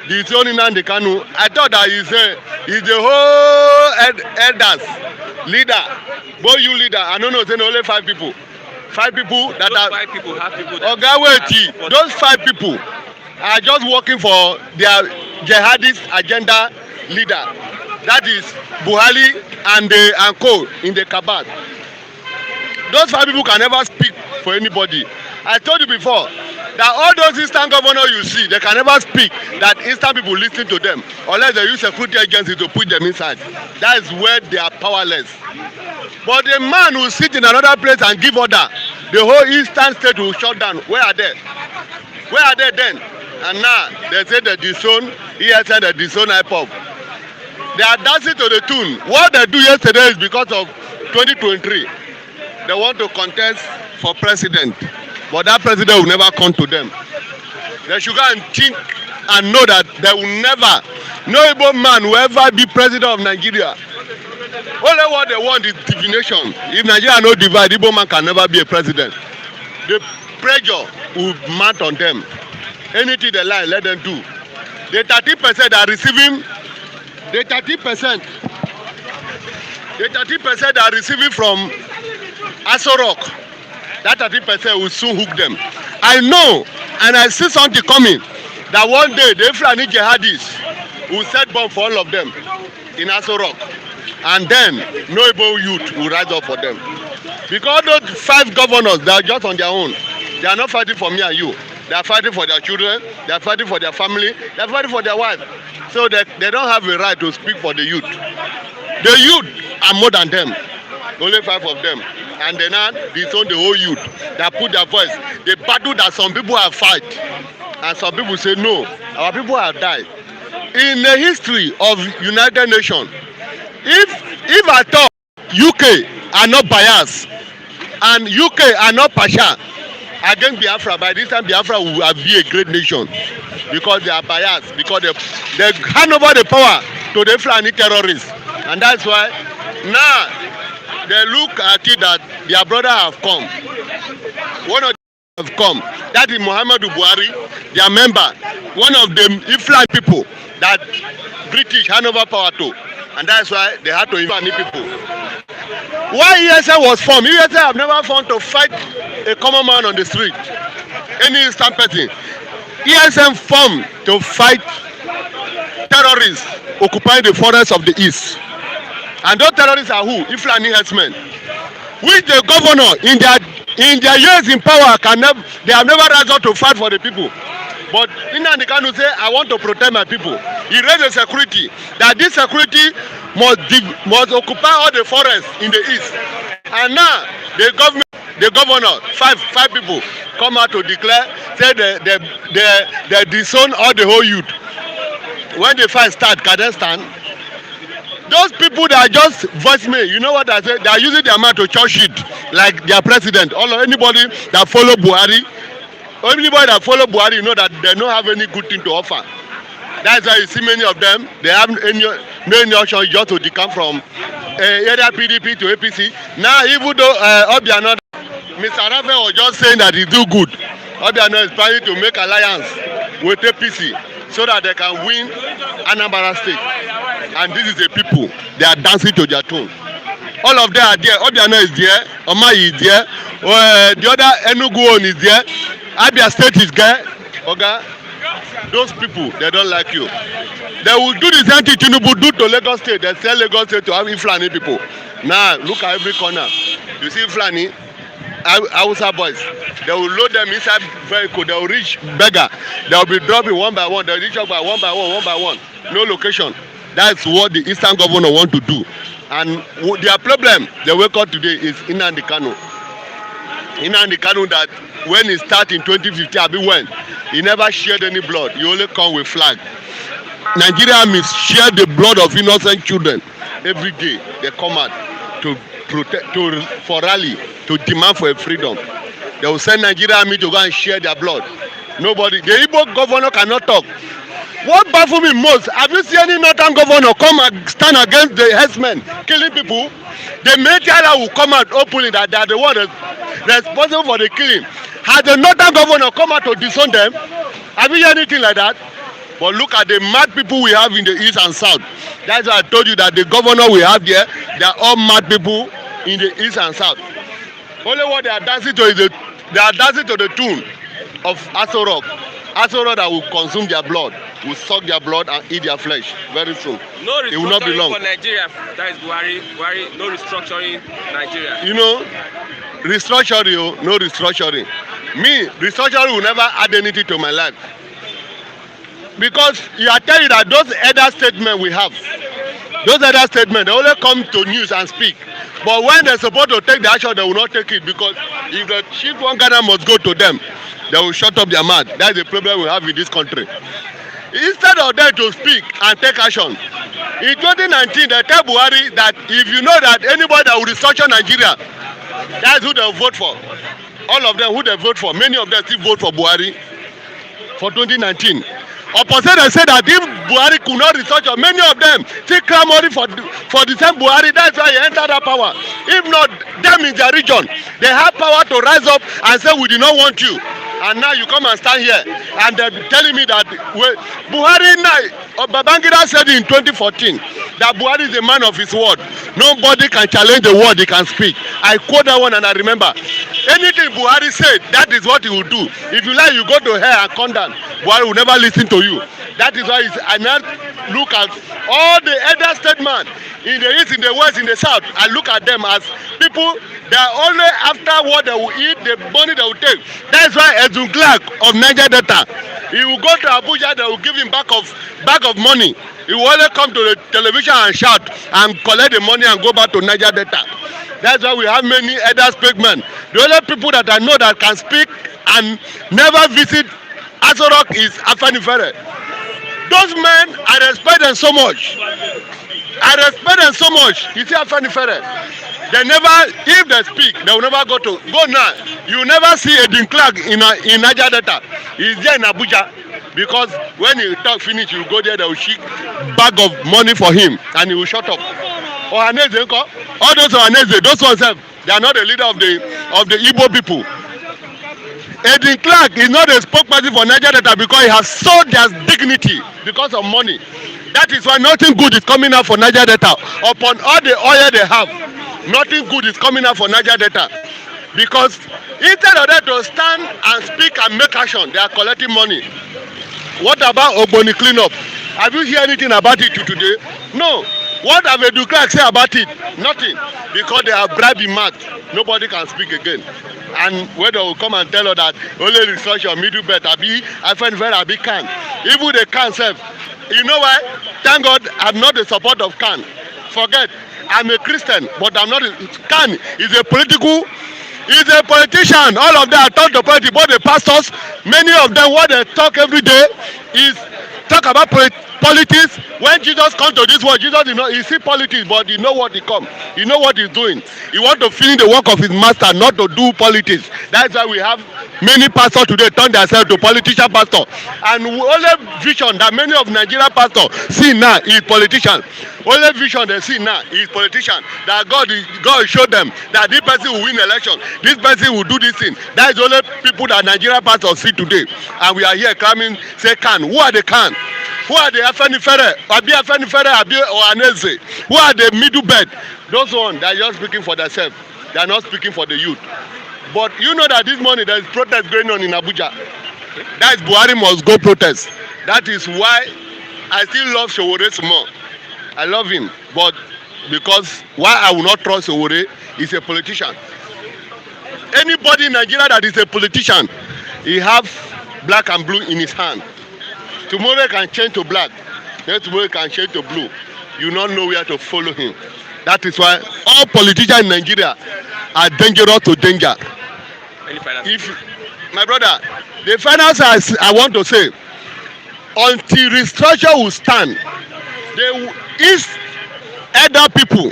disowning Nnamdi Kanu. I thought that he's the whole elders leader, both you leader. I don't know, saying only 5 people. 5 people that those are 5 people have people. Those 5 people are just working for their jihadist agenda leader. That is Buhari and co in the Kabas. Those 5 people can never speak for anybody. I told you before that all those Eastern governors you see, they can never speak that Eastern people listen to them unless they use security agencies to put them inside. That is where they are powerless. But the man who sit in another place and give order, the whole Eastern state will shut down. Where are they? Where are they then? And now they say they disown ESN, they disown Ipob. They are dancing to the tune. What they do yesterday is because of 2023. They want to contest for president, but that president will never come to them. They should go and think and know that they will never, no Igbo man will ever be president of Nigeria. Only what they want is divination. If Nigeria no divide, Igbo man can never be a president. The pressure will mount on them. Anything they like, let them do. The 30% are receiving. The 30% are receiving from Aso Rock. That 30% will soon hook them. I know, and I see something coming, that one day the Fulani jihadists will set bomb for all of them in Aso Rock. And then no Igbo youth will rise up for them. Because those 5 governors, they are just on their own. They are not fighting for me and you. They are fighting for their children, they are fighting for their family, they are fighting for their wife. So they don't have a right to speak for the youth. The youth are more than them. Only 5 of them. And they now disown the whole youth. They put their voice. The battle that some people have fight. And some people say, no, our people have died. In the history of United Nations, if I thought UK are not biased and UK are not partial against Biafra, by this time Biafra will be a great nation because they are biased, because they hand over the power to the Fulani terrorists. And that's why now they look at it that their brother have come. One of them have come. That is Muhammadu Buhari, their member, one of the Fulani people that British hand over power to. And that's why they had to invite people. Why ESN was formed? ESN have never formed to fight a common man on the street. Any instant person. ESN formed to fight terrorists occupying the forests of the east. And those terrorists are who? Iflani herdsmen. Which the governor in their years in power they have never risen up to fight for the people. But Nnamdi Kanu say, I want to protect my people. He raised the security. That this security must occupy all the forests in the east. And now the governor, five people come out to declare, say they disown all the whole youth. When the fight start, can they stand? Those people that just voice me, you know what I say? They are using their mouth to church shit, like their president. Anybody that follow Buhari, you know that they don't have any good thing to offer. That's why you see many of them, they have no option just to decamp from either PDP to APC. Now, even though Obiano, Mr. Rafael was just saying that he do good, Obiano is planning to make alliance with APC so that they can win Anambra State. And this is the people, they are dancing to their tune. All of them are there. Obiano is there, Omayi is there, the other Enugu one is there, Abia State is there. Okay? Those people, they don't like you. They will do the same thing Tinubu do to Lagos State. They sell Lagos State to have Fulani people. Now, look at every corner. You see Fulani, Hausa boys. They will load them inside vehicle. They will reach beggar. They will be dropping one by one. They will reach up by one by one. No location. That's what the Eastern governor want to do. And their problem, they wake up today, is Nnamdi Kanu. Nnamdi Kanu that when he started in 2015, he never shared any blood. He only come with flag. Nigeria must share the blood of innocent children. Every day they come out to protect, for rally, to demand for a freedom. They will send Nigeria army to go and share their blood. Nobody, the Igbo governor cannot talk. What baffles me most, have you seen any northern governor come and stand against the herdsmen killing people? The media will come out openly that they are the one responsible for the killing. Has the northern governor come out to disown them? Have you heard anything like that? But look at the mad people we have in the east and south. That's why I told you that the governor we have there, they are all mad people in the east and south. Only what they are dancing to is they are dancing to the tune of Aso Rock. Aso Rock that will consume their blood, will suck their blood and eat their flesh very soon. No it will not be long. For Nigeria, that is Buhari, no restructuring Nigeria. You know, restructuring, no restructuring. Me, restructuring will never add anything to my life. Because I tell you that those other statements we have, they only come to news and speak. But when they're supposed to take the action, they will not take it, because if the chief one Ghana must go to them, they will shut up their mouth. That's the problem we have in this country. Instead of them to speak and take action, in 2019 they tell Buhari that if you know that anybody that will restructure Nigeria, that's who they will vote for. All of them who they vote for, many of them still vote for Buhari for 2019. Opposite they say that if Buhari could not restructure, many of them still clamoring for the same Buhari. That's why he entered that power. If not, them in their region, they have power to rise up and say we do not want you. And now you come and stand here and they're telling me that Buhari now, Babangida said in 2014 that Buhari is a man of his word. Nobody can challenge the word he can speak. I quote that one and I remember. Anything Buhari said, that is what he will do. If you like, you go to hell and come down. Buhari will never listen to you. That is why I now look at all the elder statesmen in the east, in the west, in the south. I look at them as people that are only after what they will eat, the money they will take. That's why Edun Clark of Niger Delta, he will go to Abuja, they will give him bag of money. He will only come to the television and shout and collect the money and go back to Niger Delta. That's why we have many elder statesmen. The only people that I know that can speak and never visit Aso Rock is Afenifere. Those men, I respect them so much. I respect them so much. You see Afenifere, they never, if they speak, they will never go now. You never see Edun Clark in Niger Delta. He's there in Abuja. Because when he talk finish, you go there, they will shake bag of money for him and he will shut up. Ohaneze, all those Ohaneze, those ones, they are not the leader of the Ipob people. Edun Clark is not a spokesperson for Niger Delta because he has sold their dignity because of money. That is why nothing good is coming out for Niger Delta. Upon all the oil they have, nothing good is coming out for Niger Delta. Because instead of them to stand and speak and make action, they are collecting money. What about Ogboni cleanup? Have you heard anything about it today? No. What have Edun Clark say about it? Nothing. Because they are bribing mad. Nobody can speak again. And when they will come and tell us that only research your middle bet, I find very can. Even they can self. You know why? Thank God I'm not the support of Khan. Forget, I'm a Christian, but I'm not. Khan is a political. He's a politician. All of them are talk to politics. But the pastors, many of them, what they talk every day is talk about politics. When Jesus comes to this world, Jesus, he see politics, but he know what he come. He know what he's doing. He want to finish the work of his master, not to do politics. That's why we have many pastors today turn themselves to politician pastor. And only vision that many of Nigerian pastors see now is politician. Only vision they see now is politician. That God showed them that this person will win election. This person will do this thing. That is only people that Nigerian pastors see today. And we are here coming, say can. Who are the can? Who are the Afenifere? Abi Afenifere, Abi Ohaneze? Who are the middle bed? Those ones, they are just speaking for themselves. They are not speaking for the youth. But you know that this morning there is protest going on in Abuja. That is Buhari must go protest. That is why I still love Sowore more. I love him, but because why I will not trust Sowore is a politician. Anybody in Nigeria that is a politician, he have black and blue in his hand. Tomorrow can change to black, then tomorrow can change to blue. You don't know where to follow him. That is why all politicians in Nigeria are dangerous to danger. If my brother, the finance I want to say, until restructure will stand, is elder people,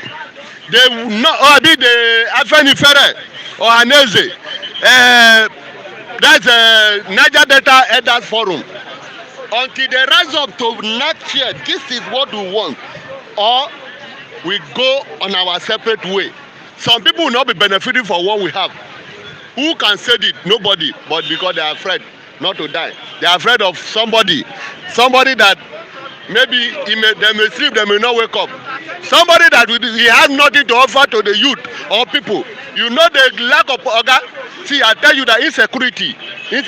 they will not be the Afenifere or Ohaneze. That's Niger Delta Elders Forum. Until they rise up to next year, this is what we want. Or we go on our separate way. Some people will not be benefiting for what we have. Who can say it? Nobody. But because they are afraid not to die. They are afraid of somebody that maybe they may sleep, they may not wake up. Somebody that he has nothing to offer to the youth or people. You know the lack of order. See, I tell you that insecurity is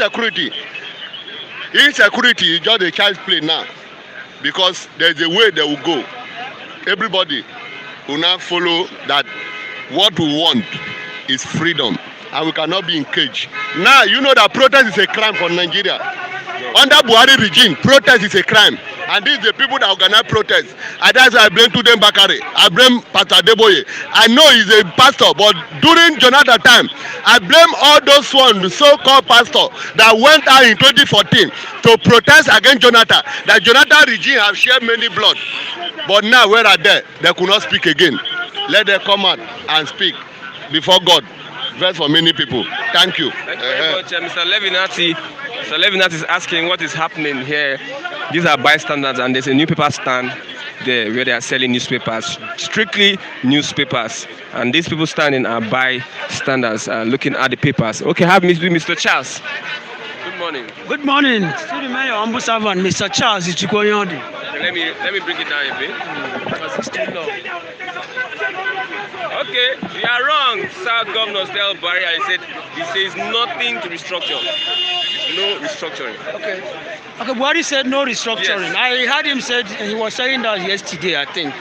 just a child's play now. Because there's a way they will go. Everybody will now follow that what we want is freedom. And we cannot be in cage. Now, you know that protest is a crime for Nigeria. Under Buhari regime, protest is a crime. And these are the people that organize protest. And that's why I blame Tudem Bakare. I blame Pastor Deboye. I know he's a pastor, but during Jonathan time, I blame all those ones, the so-called pastor that went out in 2014 to protest against Jonathan. That Jonathan regime have shared many blood. But now, where are they? They could not speak again. Let them come out and speak before God. Verse for many people. Thank you. Thank you very much, Mr. Levinati. Mr. Levinati is asking what is happening here. These are bystanders, and there's a newspaper stand there where they are selling newspapers, strictly newspapers. And these people standing are bystanders, looking at the papers. Okay, have Mr. Charles. Good morning. Good morning. Still remain your humble servant, Mr. Charles Ichikoyodi. Let me bring it down a bit. Because it's too long. Okay, you are wrong, South Governor Del Barria. He said He says nothing to restructure. No restructuring. Okay, Buhari said no restructuring. Yes. I heard him said he was saying that yesterday, I think.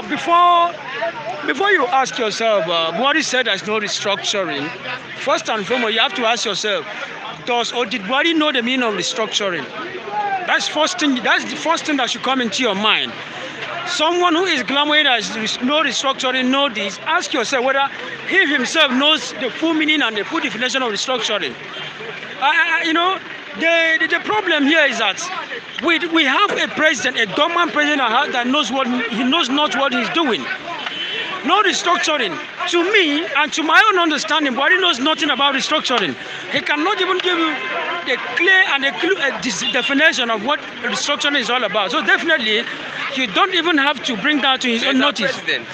Before you ask yourself, Buhari said there's no restructuring. First and foremost, you have to ask yourself, did Buhari know the meaning of restructuring? That's the first thing that should come into your mind. Someone who is clamoring that there's no restructuring, know this. Ask yourself whether he himself knows the full meaning and the full definition of restructuring. The problem here is that we have a president, a government president that knows not what he's doing. No restructuring. To me and to my own understanding, Buhari knows nothing about restructuring. He cannot even give you the clear and definition of what restructuring is all about. So definitely, you don't even have to bring that to his own notice. President.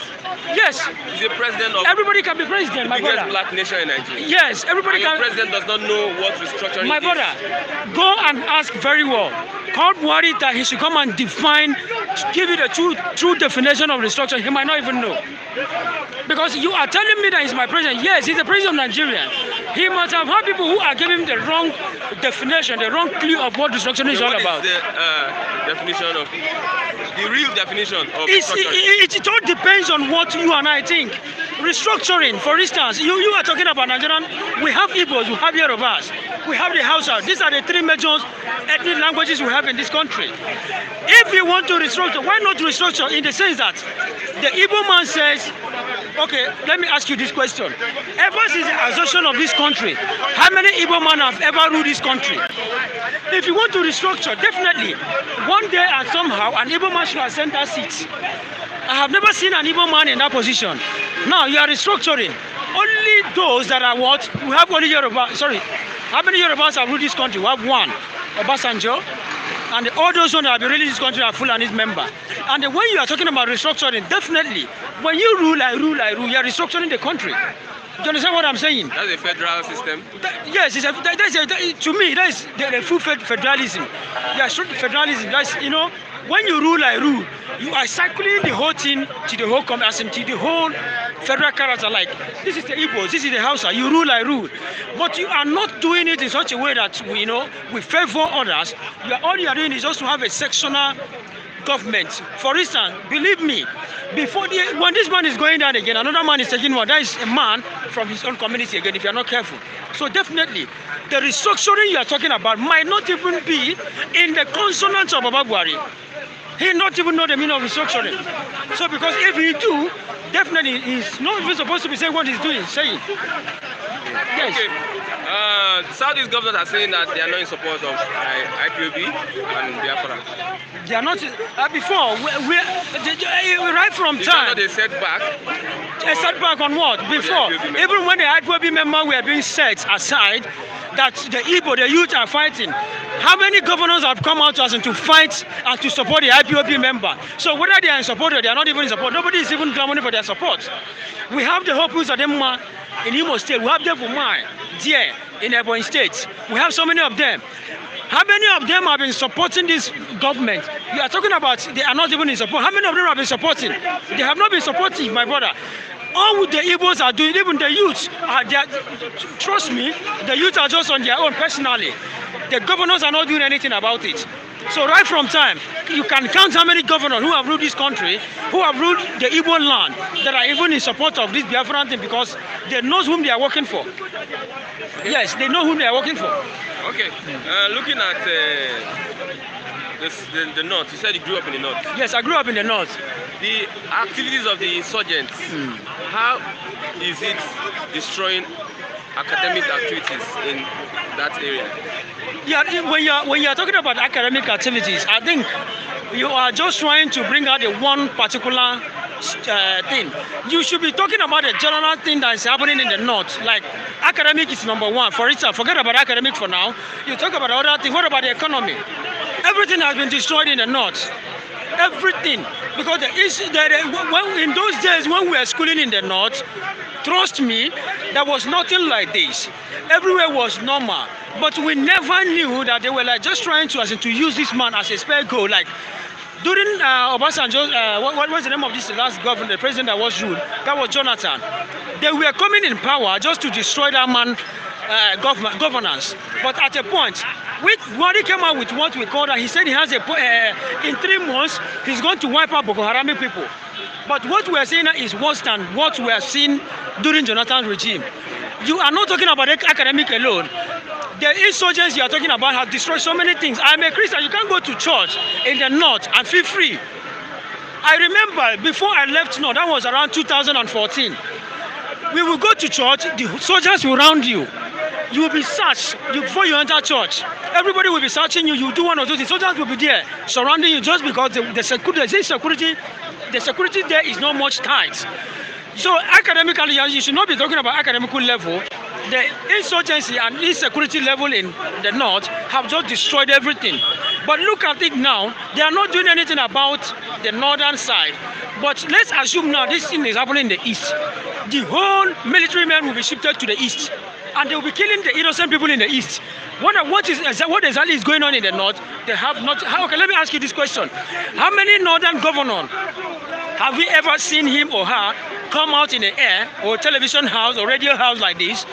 Yes. He's the president of everybody can be president, my biggest brother. black nation in Nigeria. Yes, everybody and can. The president does not know what restructuring My is. brother, go and ask very well. Call Buhari that he should come and give you the true definition of restructuring. He might not even know. Because you are telling me that he's my president. Yes, he's the president of Nigeria. He must have had people who are giving him the wrong definition, the wrong clue of what restructuring is all about. What is the definition of the real definition of restructuring? It all depends on what you and I think. Restructuring, for instance, you are talking about Nigerian. We have Ibos, we have Yorubas, we have the Hausa. These are the three major ethnic languages we have in this country. If you want to restructure, why not restructure in the sense that the Igbo man says, okay, let me ask you this question. Ever since the assertion of this country, how many Igbo men have ever ruled this country? If you want to restructure, definitely, one day and somehow, an Igbo man should have center seats. I have never seen an Igbo man in that position. Now you are restructuring. Only those that are what? We have only Yoruba. Sorry. How many Yorubas have ruled this country? We have one, Obasanjo. And all those ones that have been ruling this country are Fulani's member. And when you are talking about restructuring, definitely, when you rule, I rule, you are restructuring the country. Do you understand what I'm saying? That's a federal system. Yes, to me, that is the full federalism. Yeah, federalism. That's, when you rule, I rule. You are cycling the whole thing to the whole to the whole federal character. Like, this is the Ipob, this is the Hausa. You rule, I rule. But you are not doing it in such a way that we favor others. All you are doing is just to have a sectional government. For instance, believe me, when this man is going down again, another man is taking one. That is a man from his own community again, if you are not careful. So definitely, the restructuring you are talking about might not even be in the consonants of Baba Buhari. He not even know the meaning of restructuring. So because if he do, definitely he's not even supposed to be saying what he's doing, saying. Yes. Okay. Southeast governors are saying that they are not in support of IPOB and Biafra. They are not. Before, right from time. They setback. A setback on what? Before, even when the IPOB members were being set aside, that the Igbo, the youth are fighting. How many governors have come out to us and to fight and to support the IPOB member? So whether they are in support or they are not even in support, nobody is even clamoring for their support. We have the Hopus of them in Imo State. We have them for mine, there in Ebonyi State. We have so many of them. How many of them have been supporting this government? You are talking about they are not even in support. How many of them have been supporting? They have not been supportive, my brother. All the Igbos are doing, even the youth, trust me, the youth are just on their own personally. The governors are not doing anything about it. So right from time, you can count how many governors who have ruled this country, who have ruled the Igbo land, that are even in support of this Biafran thing because they know whom they are working for. Yes, they know whom they are working for. Okay, looking at the north, you said you grew up in the north. Yes, I grew up in the north. The activities of the insurgents, how is it destroying academic activities in that area? Yeah, when you are talking about academic activities, I think you are just trying to bring out the one particular thing. You should be talking about the general thing that is happening in the north. Like academic is number one. For instance, forget about academic for now. You talk about other things. What about the economy? Everything has been destroyed in the north. Everything. Because in those days when we were schooling in the north, trust me, there was nothing like this. Everywhere was normal. But we never knew that they were like just trying to use this man as a spare goal. Like During Obasanjo, what was the name of this last governor, the president that was ruled? That was Jonathan. They were coming in power just to destroy that man governance. But at a point, when he came out with what we call that, he said he has in 3 months, he's going to wipe out Boko Haram people. But what we are seeing is worse than what we have seen during Jonathan's regime. You are not talking about academic alone. The insurgents you are talking about have destroyed so many things. I'm a Christian. You can't go to church in the north and feel free. I remember before I left north, that was around 2014. We will go to church, the soldiers will round you. You will be searched before you enter church. Everybody will be searching you. You do one or two. The soldiers will be there surrounding you just because the security there is not much tight. So academically, you should not be talking about academical level. The insurgency and insecurity level in the north have just destroyed everything. But look at it now. They are not doing anything about the northern side. But let's assume now this thing is happening in the east. The whole military men will be shifted to the east. And they will be killing the innocent people in the east. What exactly is going on in the north? They have not. Okay, let me ask you this question. How many northern governors have we ever seen him or her come out in the air or television house or radio house like this,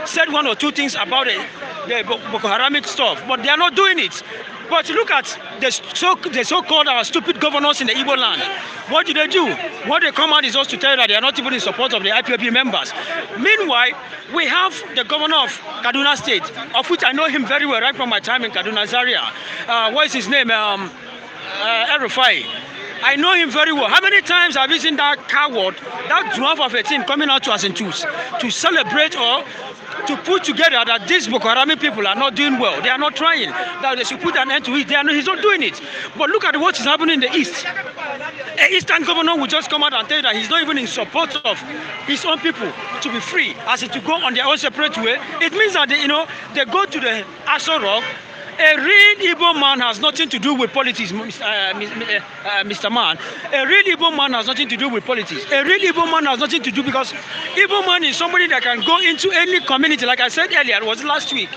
said one or two things about the Boko Haramic stuff, but they are not doing it. But look at the so-called stupid governors in the Igbo land. What do? What they come out is just to tell you that they are not even in support of the IPOB members. Meanwhile, we have the governor of Kaduna State, of which I know him very well right from my time in Kaduna, Zaria. What is his name? El Rufai. I know him very well. How many times have you seen that coward, that dwarf of a team coming out to us in twos to celebrate or to put together that these Boko Haram people are not doing well? They are not trying. That they should put an end to it. He's not doing it. But look at what is happening in the east. An eastern governor will just come out and tell you that he's not even in support of his own people to be free, as in to go on their own separate way. It means that they go to the Aso Rock. A real Igbo man has nothing to do with politics, Mr. Man. A real Igbo man has nothing to do with politics. A real Igbo man has nothing to do because Igbo man is somebody that can go into any community. Like I said earlier, it was last week.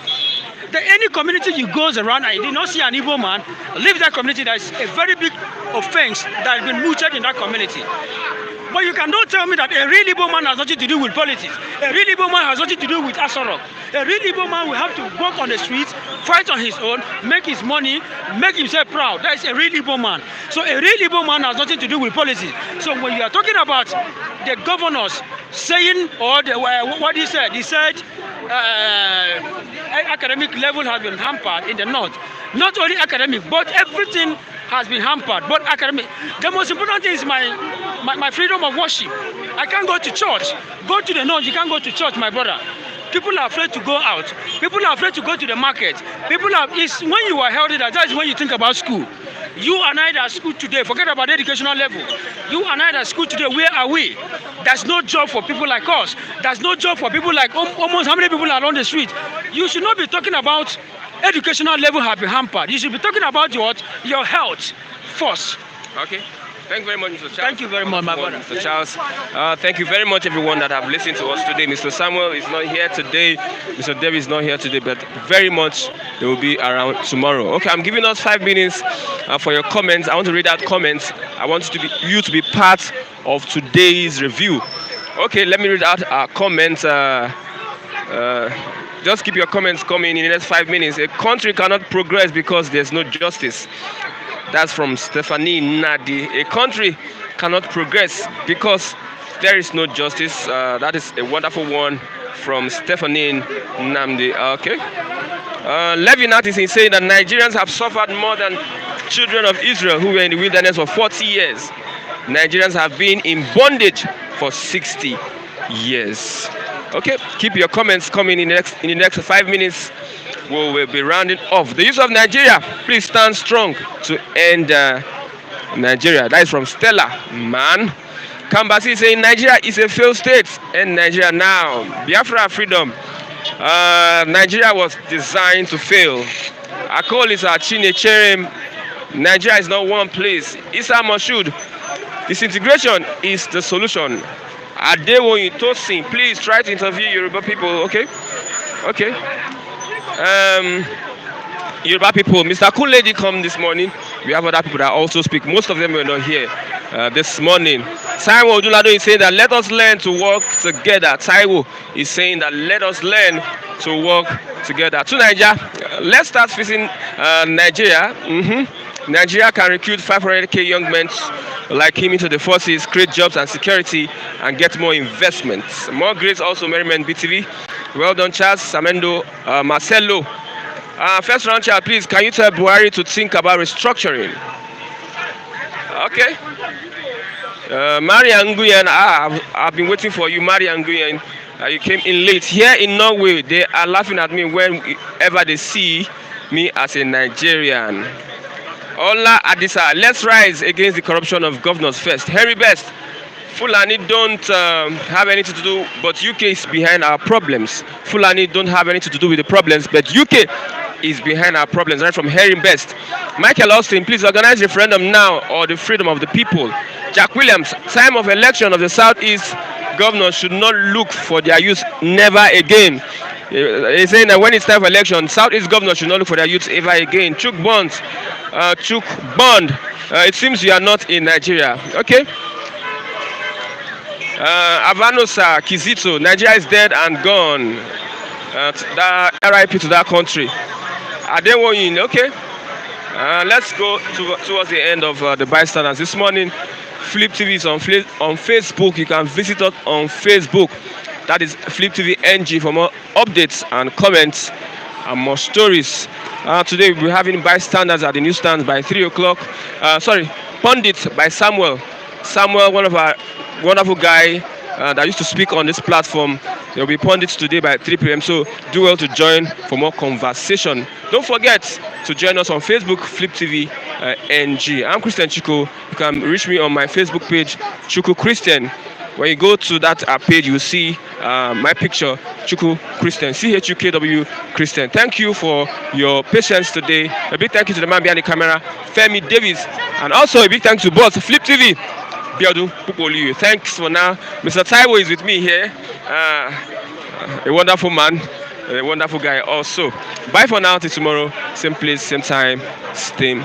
Any community you goes around and you did not see an Igbo man, leave that community. That is a very big offense that has been mooted in that community. But you cannot tell me that a real Igbo man has nothing to do with politics. A real Igbo man has nothing to do with Aso Rock. A real Igbo man will have to walk on the streets, fight on his own, make his money, make himself proud. That is a real Igbo man. So a real Igbo man has nothing to do with politics. So when you are talking about the governors saying, or what he said academic level has been hampered in the north. Not only academic, but everything has been hampered. But academic, the most important thing is my freedom of worship. I can't go to church. Go to the north, you can't go to church, my brother. People are afraid to go out. People are afraid to go to the market. It's when you are healthy, that is when you think about school. You and I at school today, forget about the educational level. You and I at school today, where are we? There's no job for people like us. There's no job for people like almost how many people are on the street? You should not be talking about educational level have been hampered. You should be talking about your health first. Okay. Thank you very much, Mr. Charles. Thank you very much, my brother. Mr. Charles. Thank you very much, everyone that have listened to us today. Mr. Samuel is not here today. Mr. David is not here today, but very much they will be around tomorrow. Okay, I'm giving us 5 minutes for your comments. I want to read out comments. I want you to be part of today's review. Okay, let me read out our comments. Just keep your comments coming in the next 5 minutes. A country cannot progress because there's no justice. That's from Stephanie Nadi. A country cannot progress because there is no justice. That is a wonderful one from Stephanie Namdi. Okay. Levinat is saying that Nigerians have suffered more than children of Israel who were in the wilderness for 40 years. Nigerians have been in bondage for 60 years. Okay, keep your comments coming in the next 5 minutes. We'll be rounding off. The youth of Nigeria, please stand strong to end Nigeria. That is from Stella, man. Kambasi is saying Nigeria is a failed state. End Nigeria now. Biafra freedom. Nigeria was designed to fail. Akol is Achine Cherem. Nigeria is not one place. Isa Moshood. Disintegration is the solution. Adewoyin Tosin, please try to interview Yoruba people, okay? Okay. Yoruba people. Mr. Cool Lady come this morning. We have other people that also speak. Most of them were not here this morning. Taiwo Odulado is saying that let us learn to work together. Taiwo is saying that let us learn to work together. To Nigeria, let's start facing Nigeria. Nigeria can recruit 500k young men like him into the forces, create jobs and security, and get more investments. More grades also, Merriment BTV. Well done, Charles, Samendo, Marcelo. First round, Charles, please, can you tell Buhari to think about restructuring? Okay. Maria Nguyen, I've been waiting for you, Maria Nguyen. You came in late. Here in Norway, they are laughing at me whenever they see me as a Nigerian. Ola Adisa, let's rise against the corruption of governors first. Harry Best, Fulani don't have anything to do, but UK is behind our problems. Fulani don't have anything to do with the problems, but UK is behind our problems. Right from Harry Best. Michael Austin, please organize referendum now or the freedom of the people. Jack Williams, time of election of the Southeast governors should not look for their youth never again. He's saying that when it's time for election, Southeast governors should not look for their youth ever again. Chuk Bond, it seems you are not in Nigeria. Okay. Avanosa Kizito, Nigeria is dead and gone. That RIP to that country. Adewoyin, okay. Let's go towards the end of the bystanders this morning. Flip TV is on Facebook. You can visit us on Facebook. That is Flip TV NG for more updates and comments and more stories. Today we'll be having bystanders at the newsstands by 3 o'clock. Pundit by Samuel. Samuel, one of our wonderful guy that used to speak on this platform. There will be pundits today by 3 p.m. So do well to join for more conversation. Don't forget to join us on Facebook, Flip TV NG. I'm Christian Chuku. You can reach me on my Facebook page, Chuku Christian. When you go to that page, you will see my picture, Chuku Christian, CHUKW Christian. Thank you for your patience today. A big thank you to the man behind the camera, Femi Davis. And also a big thank you to boss, Flip TV. Thanks for now. Mr. Taiwo is with me here. A wonderful man, a wonderful guy also. Bye for now till tomorrow. Same place, same time, same